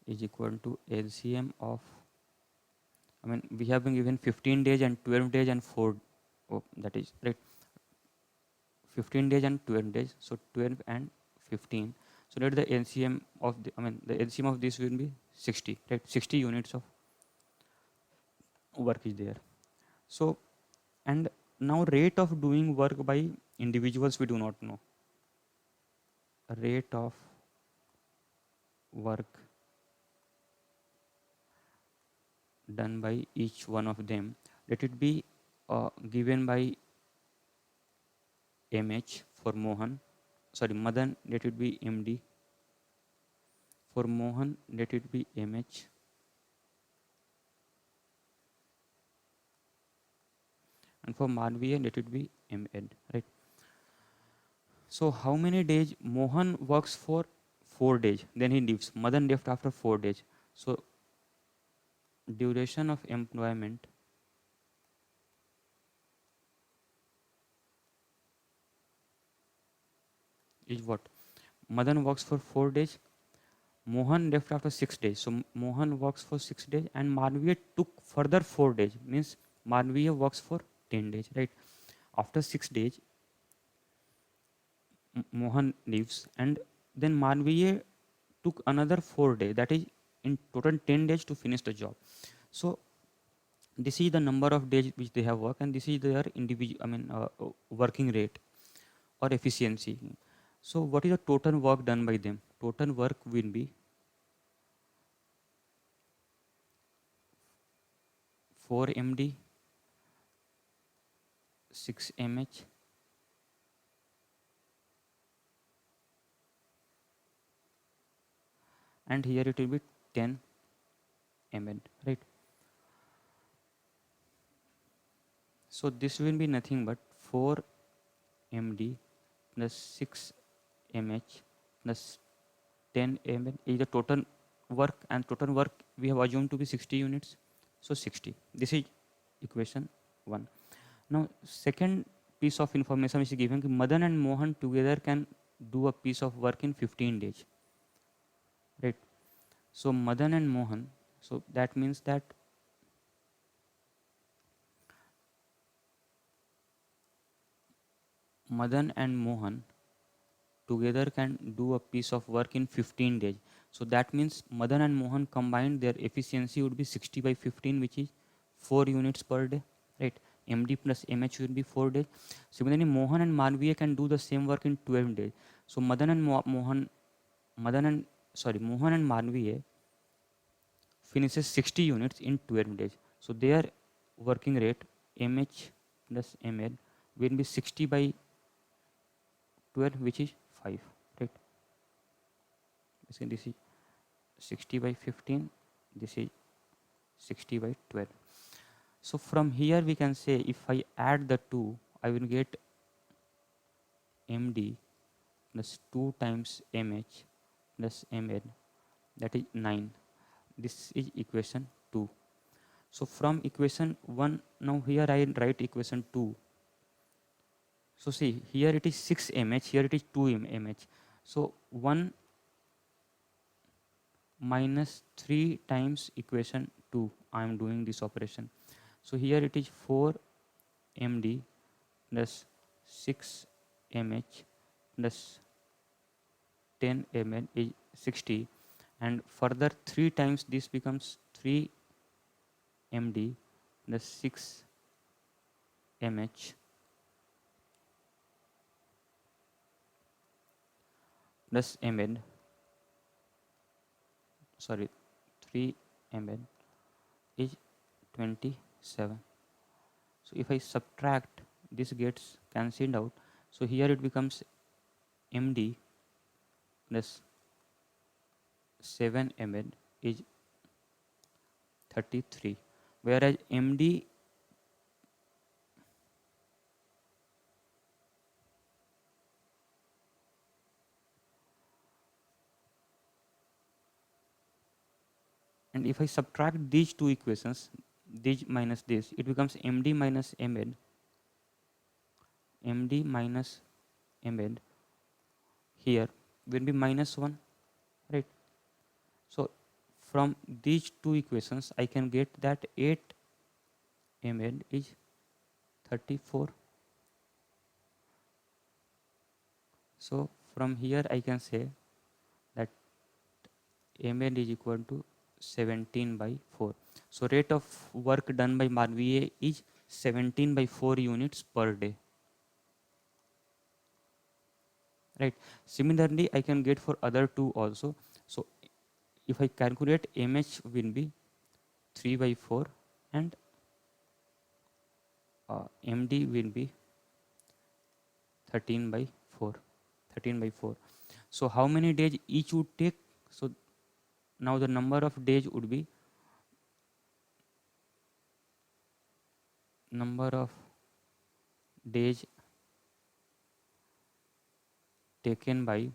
is equal to LCM of, I mean, we have been given 15 days and 12 days and 4, oh, that is right, 15 days and 12 days, so 12 and 15. So let the LCM of the, I mean, the LCM of this will be 60, right? 60 units of work is there. So, and now rate of doing work by individuals we do not know. rate of work done by each one of them, let it be given by mh for Mohan, sorry Madan, let it be md, for Mohan let it be mh, and for Malviya let it be mn, right? So how many days Mohan works for? 4 days. Then he leaves. Madan left after 4 days. So duration of employment is what? Madan works for 4 days. Mohan left after 6 days. So Mohan works for 6 days, and Malviya took further 4 days. Means Malviya works for 10 days, right? After 6 days, Mohan leaves, and then Malviya took another 4 days. That is in total 10 days to finish the job. So this is the number of days which they have worked, and this is their individual, working rate or efficiency. So what is the total work done by them? Total work will be 4 md 6 mh and here it will be 10 ml, right? So this will be nothing but 4 md plus 6 mh plus 10 ml is the total work, and total work we have assumed to be 60 units. So 60. This is equation 1. Now second piece of information is given कि Madan and Mohan together can do a piece of work in 15 days, right? So Madan and Mohan, so that means that Madan and Mohan together can do a piece of work in 15 days. So that means Madan and Mohan combined, their efficiency would be 60 by 15, which is 4 units per day, right? MD plus MH will be 4 days. Similarly, Mohan and Malviya can do the same work in 12 days. So Madan and Mohan and Malviya finishes 60 units in 12 days. So their working rate MH plus ML will be 60 by 12, which is 5, right? So this is 60 by 15, this is 60 by 12. So from here we can say if I add the two, I will get MD plus 2 times MH plus ML, that is 9. This is equation 2. So from equation 1, now here I write equation 2. So see, here it is 6 mH, here it is 2 mH. So 1 minus 3 times equation 2, I am doing this operation. So here it is 4 md plus 6 mH plus 10 ml is 60, and further 3 times this becomes 3 md plus 6 mH plus ml, sorry, 3 ml is 27. So if I subtract, this gets cancelled out. So here it becomes md plus 7 ml is 33, whereas md, and if I subtract these two equations, this minus this, it becomes md minus ml, md minus ml here will be minus 1, right? So from these two equations I can get that 8 ml is 34. So from here I can say that ml is equal to 17 by 4. So rate of work done by Malviya is 17 by 4 units per day. right? Similarly, I can get for other two also. So if I calculate, mh will be 3 by 4 and md will be 13 by 4. 13 by 4. So how many days each would take? So now the number of days would be number of days taken by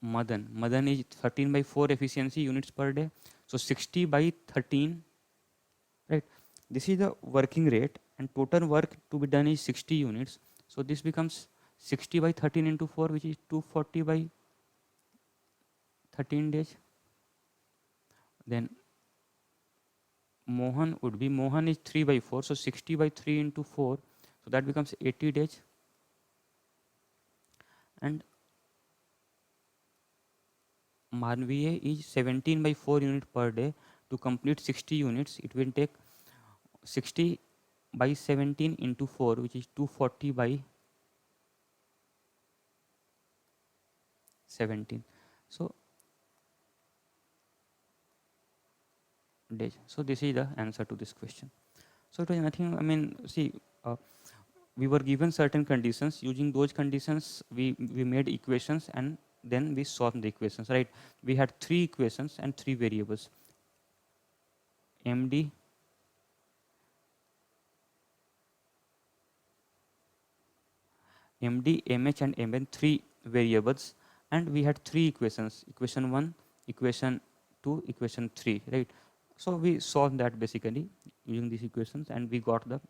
Madan. Madan is 13 by 4 efficiency units per day. So 60 by 13, right? This is the working rate and total work to be done is 60 units. So this becomes 60 by 13 into 4, which is 240 by 13 days. Then Mohan is 3 by 4. So 60 by 3 into 4. So that becomes 80 days. And Manviye is 17 by 4 unit per day. To complete 60 units, it will take 60 by 17 into 4, which is 240 by 17. So days. So this is the answer to this question. So it was nothing. I mean, see, we were given certain conditions. Using those conditions, we made equations and then we solved the equations. Right? We had three equations and three variables. MD, MH, and MN, three variables, and we had three equations: equation 1, equation 2, equation 3. Right? So we solved that basically using these equations, and we got the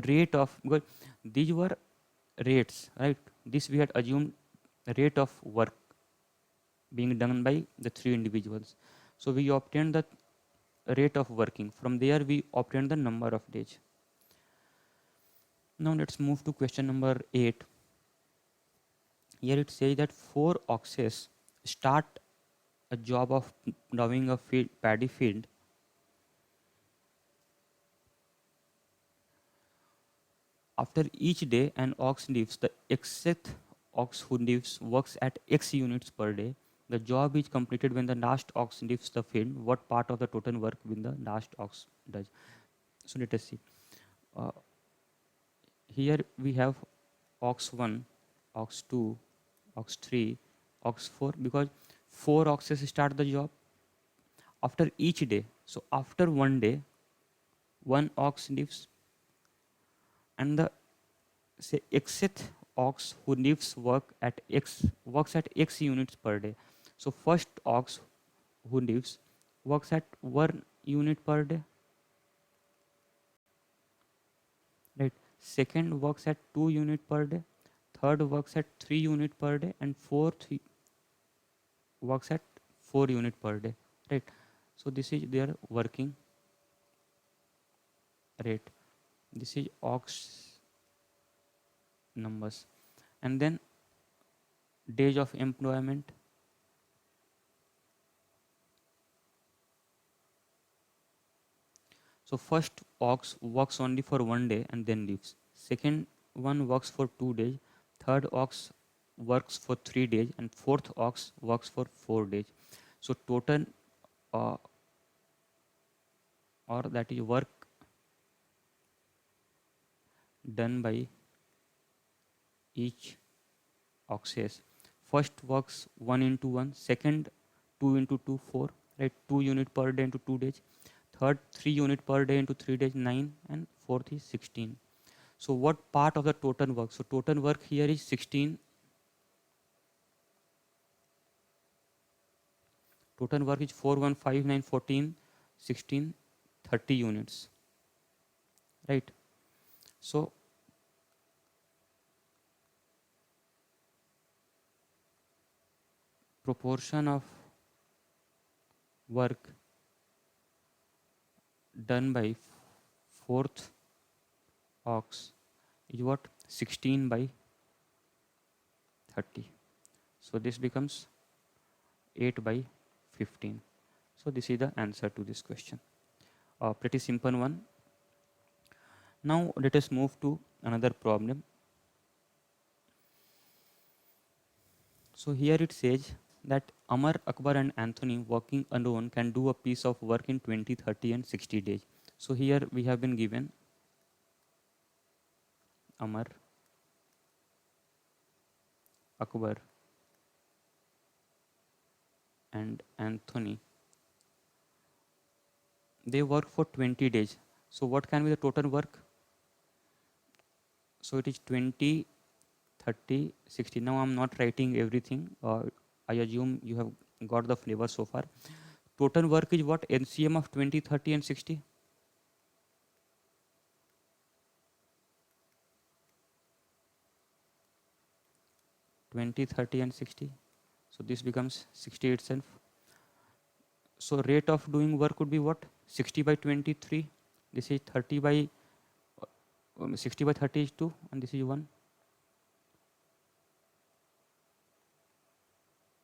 rate of, because these were rates, right? This we had assumed rate of work being done by the three individuals. So we obtained the rate of working. From there we obtained the number of days. Now let's move to question number 8. Here it says that four oxes start a job of plowing a paddy field. After each day an ox leaves, the xth ox who leaves works at x units per day. The job is completed when the last ox leaves the field. What part of the total work will the last ox does? So let us see. Uh, Here we have ox 1, ox 2, ox 3, ox 4, because 4 oxes start the job after each day. So after one day, one ox leaves, and the say xth ox who leaves works at x units per day. So first ox who leaves works at 1 unit per day, right? Second works at 2 unit per day, third works at 3 unit per day, and fourth works at 4 unit per day, right? So this is their working rate. This is ox numbers. And then days of employment. So first ox works only for one day and then leaves. Second one works for 2 days. Third ox works for 3 days, and fourth ox works for 4 days. So total, uh, or that is work done by each oxes. First works 1 into 1. Second 2 into 2, 4. Right, 2 unit per day into 2 days. Third 3 unit per day into 3 days, 9, and fourth is 16. So what part of the total work? So total work here is 16. Total work is 4, 1, 5, 9, 14, 16, 30 units. Right. So proportion of work done by fourth ox is what? 16 by 30. So this becomes 8 by 15. So this is the answer to this question. A pretty simple one. Now let us move to another problem. So here it says that Amar, Akbar and Anthony working alone can do a piece of work in 20, 30 and 60 days. So here we have been given Amar, Akbar and Anthony. They work for 20 days. So what can be the total work? So it is 20, 30, 60. Now I'm not writing everything. I assume you have got the flavor so far. Total work is what? LCM of 20, 30 and 60. 20, 30 and 60. So this becomes 60 itself. So rate of doing work would be what? 60 by 23. This is 30 by 60 by 30 is 2 and this is 1.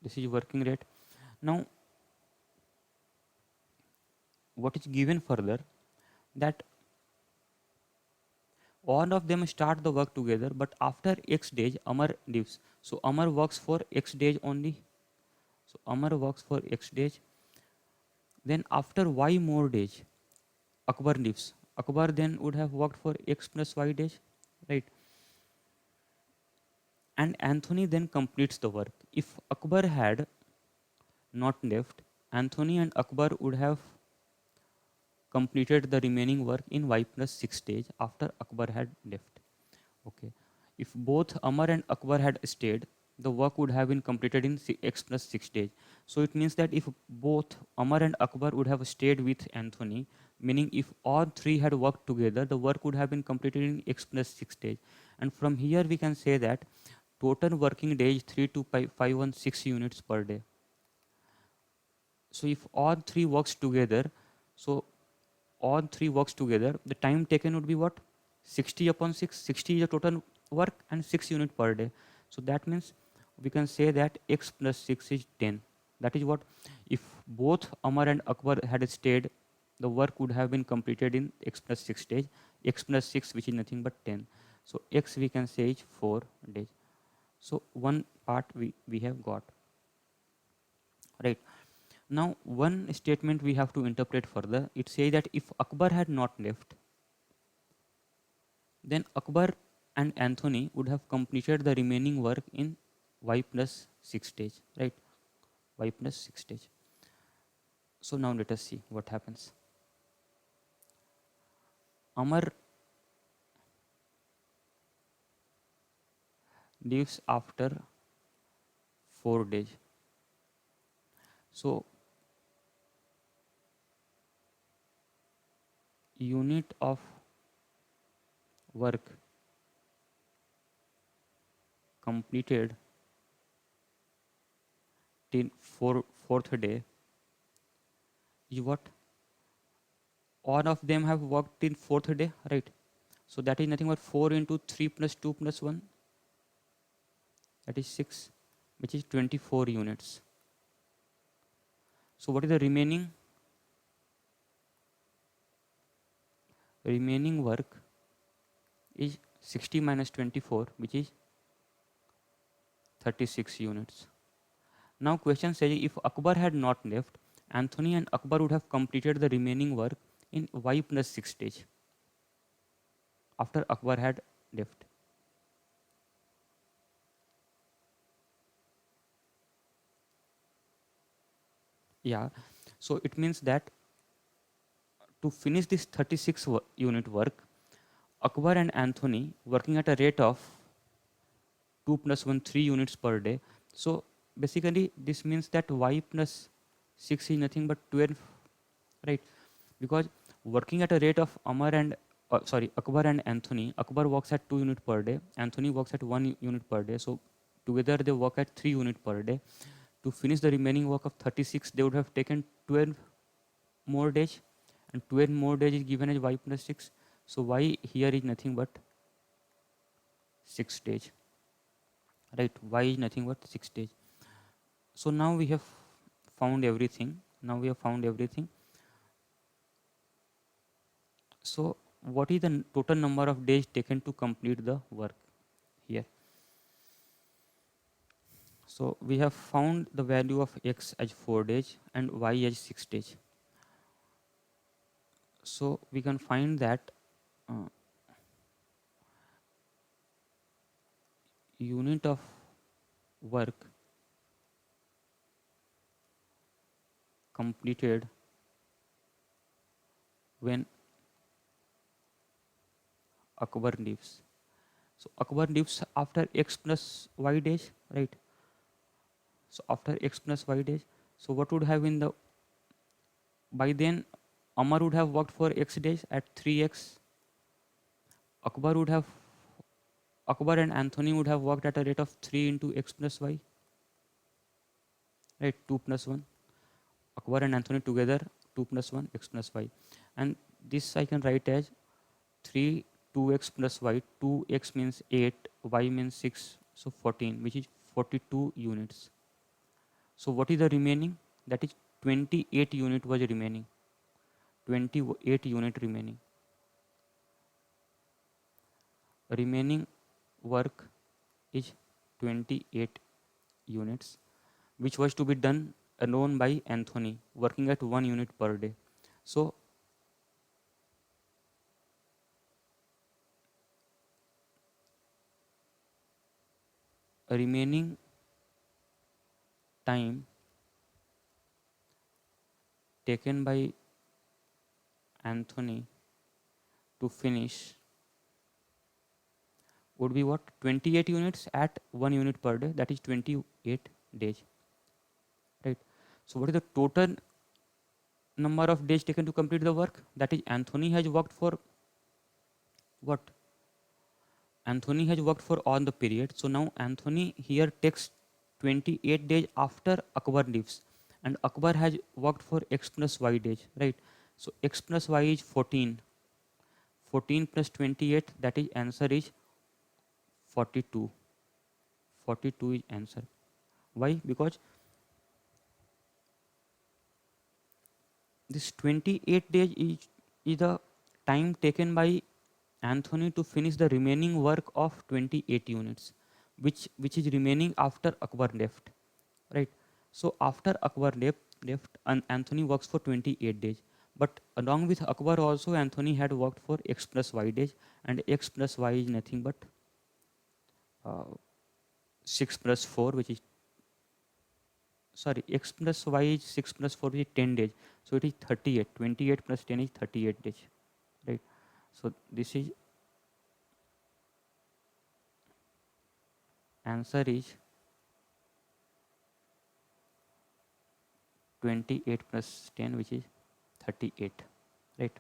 This is working rate. Now what is given further, that all of them start the work together, but after X days Amar leaves. So Amar works for X days only. So Amar works for X days. Then after Y more days Akbar leaves. Akbar then would have worked for X plus Y days, right? And Anthony then completes the work. If Akbar had not left, Anthony and Akbar would have completed the remaining work in Y plus 6 days after Akbar had left. Okay. If both Amar and Akbar had stayed, the work would have been completed in X plus 6 days. So it means that if both Amar and Akbar would have stayed with Anthony, meaning if all three had worked together, the work would have been completed in X plus 6 days. And from here we can say that total working days 3 to 516 units per day. So if all three works together, so all three works together, the time taken would be what? 60 upon 6. 60 is the total work and 6 unit per day. So that means we can say that X plus 6 is 10. That is what? If both Amar and Akbar had stayed, the work would have been completed in X plus 6 days. X plus 6, which is nothing but 10. So X we can say is 4 days. So one part we have got. Right. Now one statement we have to interpret further. It says that if Akbar had not left, then Akbar and Anthony would have completed the remaining work in Y plus 6 days, right? Y plus 6 days. So now let us see what happens. Amar leaves after 4 days. So unit of work completed till fourth day is what? All of them have worked till fourth day, right? So that is nothing but 4 into 3 plus 2 plus 1. That is 6, which is 24 units. So what is the remaining? Remaining work is 60 minus 24, which is 36 units. Now question says if Akbar had not left, Anthony and Akbar would have completed the remaining work in Y plus 6 days after Akbar had left. Yeah, so it means that to finish this 36 unit work, Akbar and Anthony working at a rate of 2 plus 1, 3 units per day. So basically this means that Y plus 6 is nothing but 12, right? Because working at a rate of Akbar and Anthony, Akbar works at 2 units per day, Anthony works at 1 unit per day. So together they work at 3 units per day. To finish the remaining work of 36, they would have taken 12 more days, and 12 more days is given as Y plus 6. So Y here is nothing but 6 days, right? Y is nothing but 6 days. So now we have found everything. So what is the total number of days taken to complete the work here? So we have found the value of x as 4 days and y as 6 days. So we can find that uh, unit of work completed when Akbar leaves. So Akbar leaves after x plus y days, right? So after x plus y days, so what would have been the, by then Amar would have worked for x days at 3x. Akbar would have Akbar and Anthony would have worked at a rate of 3 into x plus y, right? 2 plus 1. Akbar and Anthony together 2 plus 1 x plus y, and this I can write as 3 2x plus y. 2x means 8, y means 6, so 14, which is 42 units. So what is the remaining? That is 28 unit was remaining. 28 unit remaining. Remaining work is 28 units, which was to be done alone by Anthony, working at 1 unit per day. So remaining time taken by Anthony to finish would be what? 28 units at 1 unit per day, that is 28 days, right? So what is the total number of days taken to complete the work? That is Anthony has worked for what? Anthony has worked for all the period. So now Anthony here takes 28 days after Akbar leaves, and Akbar has worked for x plus y days, right? So x plus y is 14. 14 plus 28, that is answer is 42. 42 is answer. Why? Because this 28 days is the time taken by Anthony to finish the remaining work of 28 units, which is remaining after Akbar left, right? So after Akbar left, Anthony works for 28 days. But along with Akbar also, Anthony had worked for x plus y days, and x plus y is nothing but uh, 6 plus 4, which is, sorry, x plus y is 6 plus 4, which is 10 days. So it is 38. 28 plus 10 is 38 days, right? So this is answer is 28 plus 10, which is 38, right?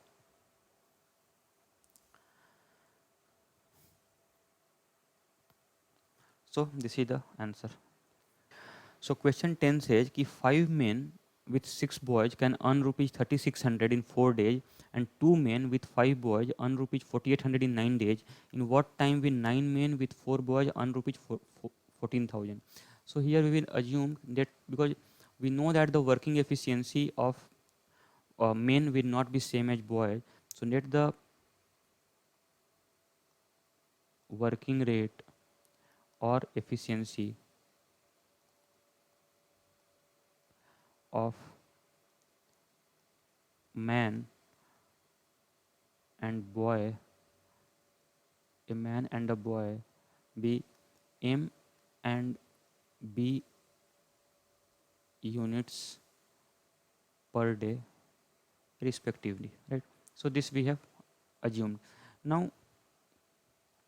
So this is the answer. So question 10 says कि 5 men with 6 boys can earn rupees 3600 in 4 days, and 2 men with 5 boys earn rupees 4800 in 9 days. In what time will 9 men with 4 boys earn rupees 14,000? So here we will assume that, because we know that the working efficiency of men will not be same as boys, so let the working rate or efficiency of man and boy, a man and a boy, be M and B units per day respectively, right? So this we have assumed. Now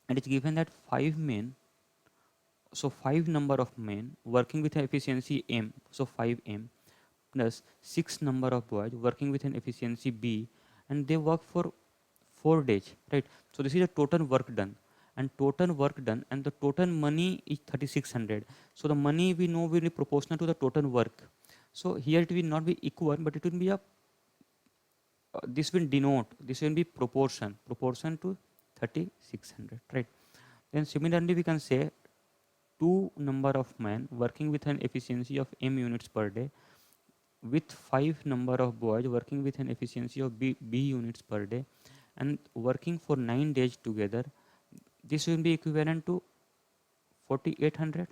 it is given that 5 men, so 5 number of men working with an efficiency M, so 5M, plus 6 number of boys working with an efficiency B, and they work for 4 days, right? So this is the total work done, and total work done, and the total money is 3600. So the money we know will be proportional to the total work. So here it will not be equal, but it will be a this will denote, this will be proportion to 3600, right? Then similarly we can say 2 number of men working with an efficiency of M units per day, with 5 number of boys working with an efficiency of B units per day, and working for 9 days together. This will be equivalent to 4800,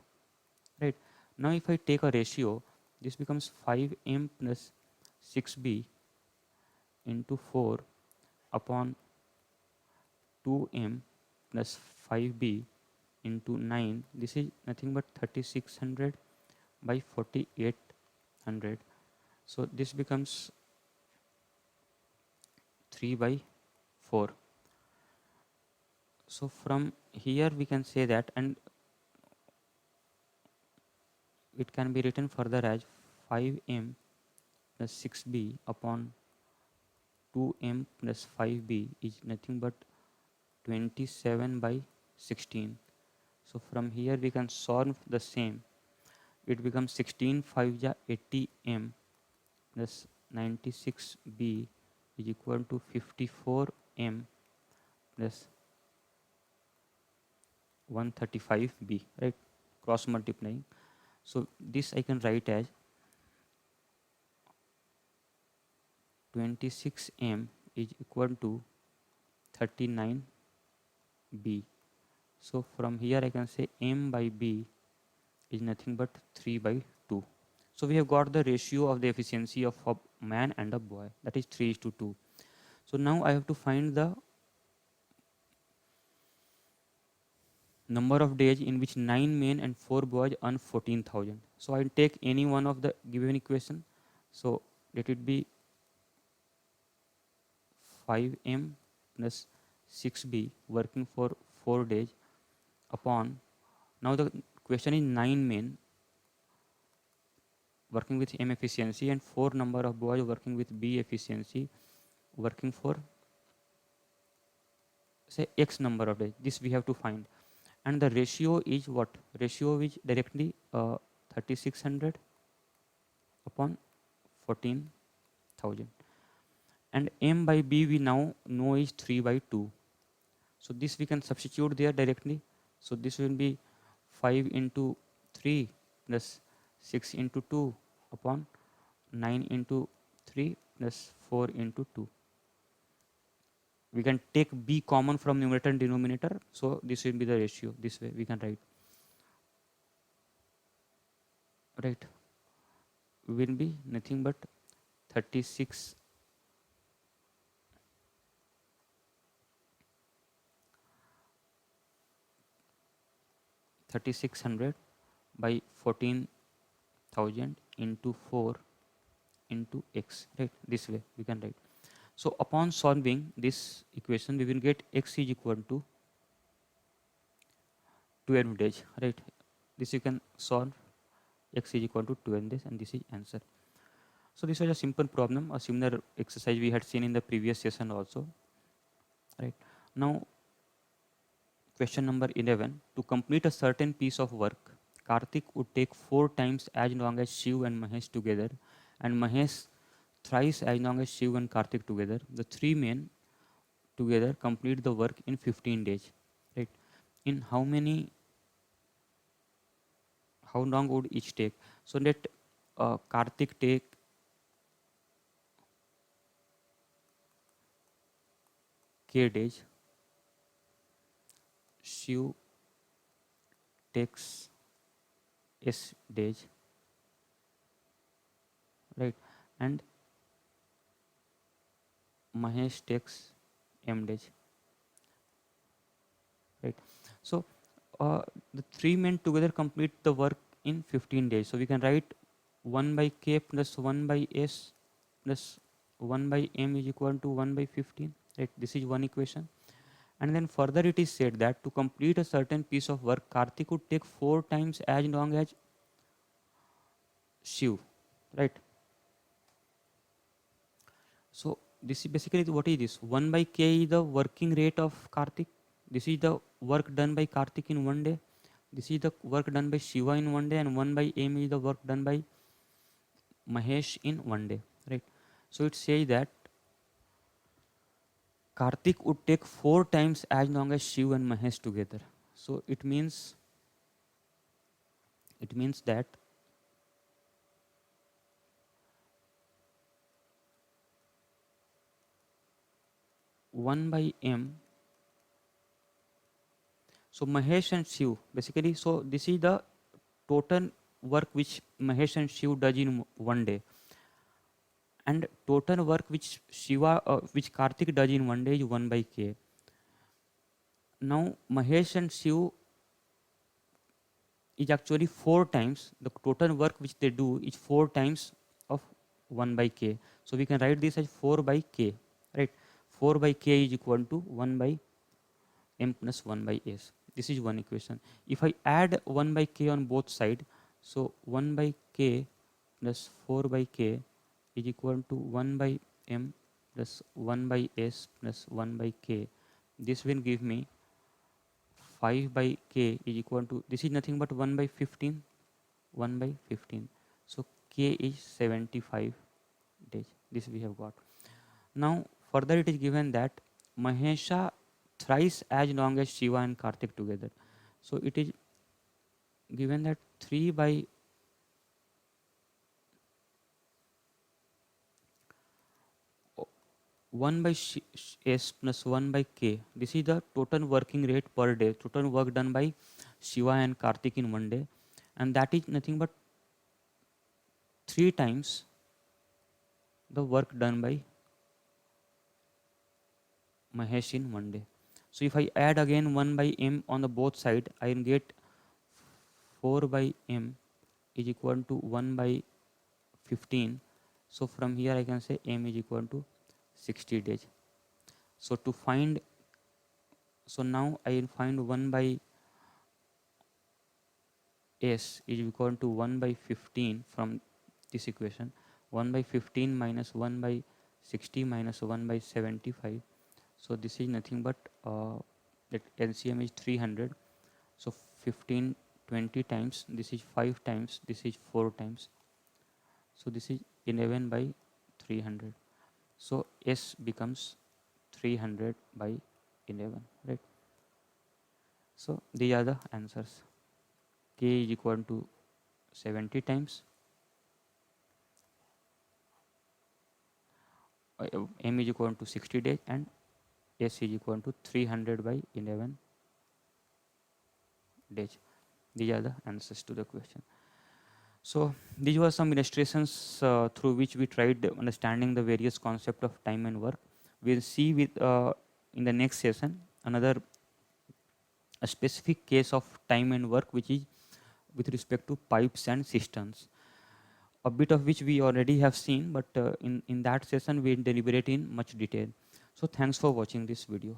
right? Now if I take a ratio, this becomes 5m plus 6b into 4 upon 2m plus 5b into 9. This is nothing but 3600 by 4800. So this becomes 3 by 4. So from here we can say that, and it can be written further as 5m plus 6b upon 2m plus 5b is nothing but 27 by 16. So from here we can solve the same. It becomes 16 5 ja 80m plus 96b is equal to 54m plus 135b, right? Cross multiplying. So this I can write as 26m is equal to 39b. So from here I can say m by b is nothing but 3 by 2. So we have got the ratio of the efficiency of a man and a boy, that is 3:2. So now I have to find the number of days in which 9 men and 4 boys earn 14,000. So I take any one of the given equation. So let it be 5m plus 6b working for 4 days upon, now the question is 9 men working with m efficiency and 4 number of boys working with b efficiency working for say x number of days. This we have to find, and the ratio is what? Ratio is directly 3600 upon 14,000, and m by b we now know is 3 by 2. So this we can substitute there directly. So this will be 5 into 3 plus 6 into 2 upon 9 into 3 plus 4 into 2. We can take b common from numerator and denominator. So this will be the ratio. This way we can write. Right. Will be nothing but 36 3600 by 14,000 into 4 into x, right? This way we can write. So upon solving this equation, we will get x is equal to 12 days, right? This you can solve. X is equal to 12 days, and this is answer. So this was a simple problem, a similar exercise we had seen in the previous session also, right? Now question number 11. To complete a certain piece of work, Karthik would take 4 times as long as Shiv and Mahesh together, and Mahesh thrice as long as Shiv and Karthik together. The 3 men together complete the work in 15 days, right? In how long would each take? So let Karthik take k days, Shiv takes s days, right? And Mahesh takes m days, right? So the 3 men together complete the work in 15 days. So we can write 1 by k plus 1 by s plus 1 by m is equal to 1 by 15, right? This is one equation. And then further it is said that to complete a certain piece of work, Karthik would take 4 times as long as Shiv, right? So this is basically what is this? 1 by k is the working rate of Karthik. This is the work done by Karthik in one day. This is the work done by Shiva in one day, and 1 by m is the work done by Mahesh in one day, right? So it says that Karthik would take 4 times as long as Shiv and Mahesh together. So it means that 1 by m. So Mahesh and Shiv basically. So this is the total work which Mahesh and Shiv does in one day, and total work which which Karthik does in one day is 1 by k. Now Mahesh and Shiv is actually 4 times the total work which they do is 4 times of 1 by k. So we can write this as 4 by k, right? 4 by k is equal to 1 by m plus 1 by s. This is one equation. If I add 1 by k on both sides, so 1 by k plus 4 by k is equal to 1 by m plus 1 by s plus 1 by k. This will give me 5 by k is equal to, this is nothing but 1 by 15, 1 by 15. So k is 75 days. This we have got. Now further it is given that Mahesha thrice as long as Shiva and Karthik together. So it is given that 3 by 1 by s plus 1 by k. This is the total working rate per day, total work done by Shiva and Karthik in one day, and that is nothing but 3 times the work done by Mahesh in one day. So if I add again 1 by m on the both side, I will get 4 by m is equal to 1 by 15. So from here I can say m is equal to 60 days. So to find, so now I will find 1 by s is equal to 1 by 15 from this equation. 1 by 15 minus 1 by 60 minus 1 by 75. So this is nothing but that LCM is 300. So 15 20 times, this is 5 times, this is 4 times. So this is 11 by 300. So S becomes 300 by 11, right? So these are the answers. K is equal to 70 times, M is equal to 60 days, and S is equal to 300 by 11 days. These are the answers to the question. So these were some illustrations through which we tried understanding the various concept of time and work. We'll see with in the next session another a specific case of time and work, which is with respect to pipes and cisterns, a bit of which we already have seen, but in that session we deliberate in much detail. So thanks for watching this video.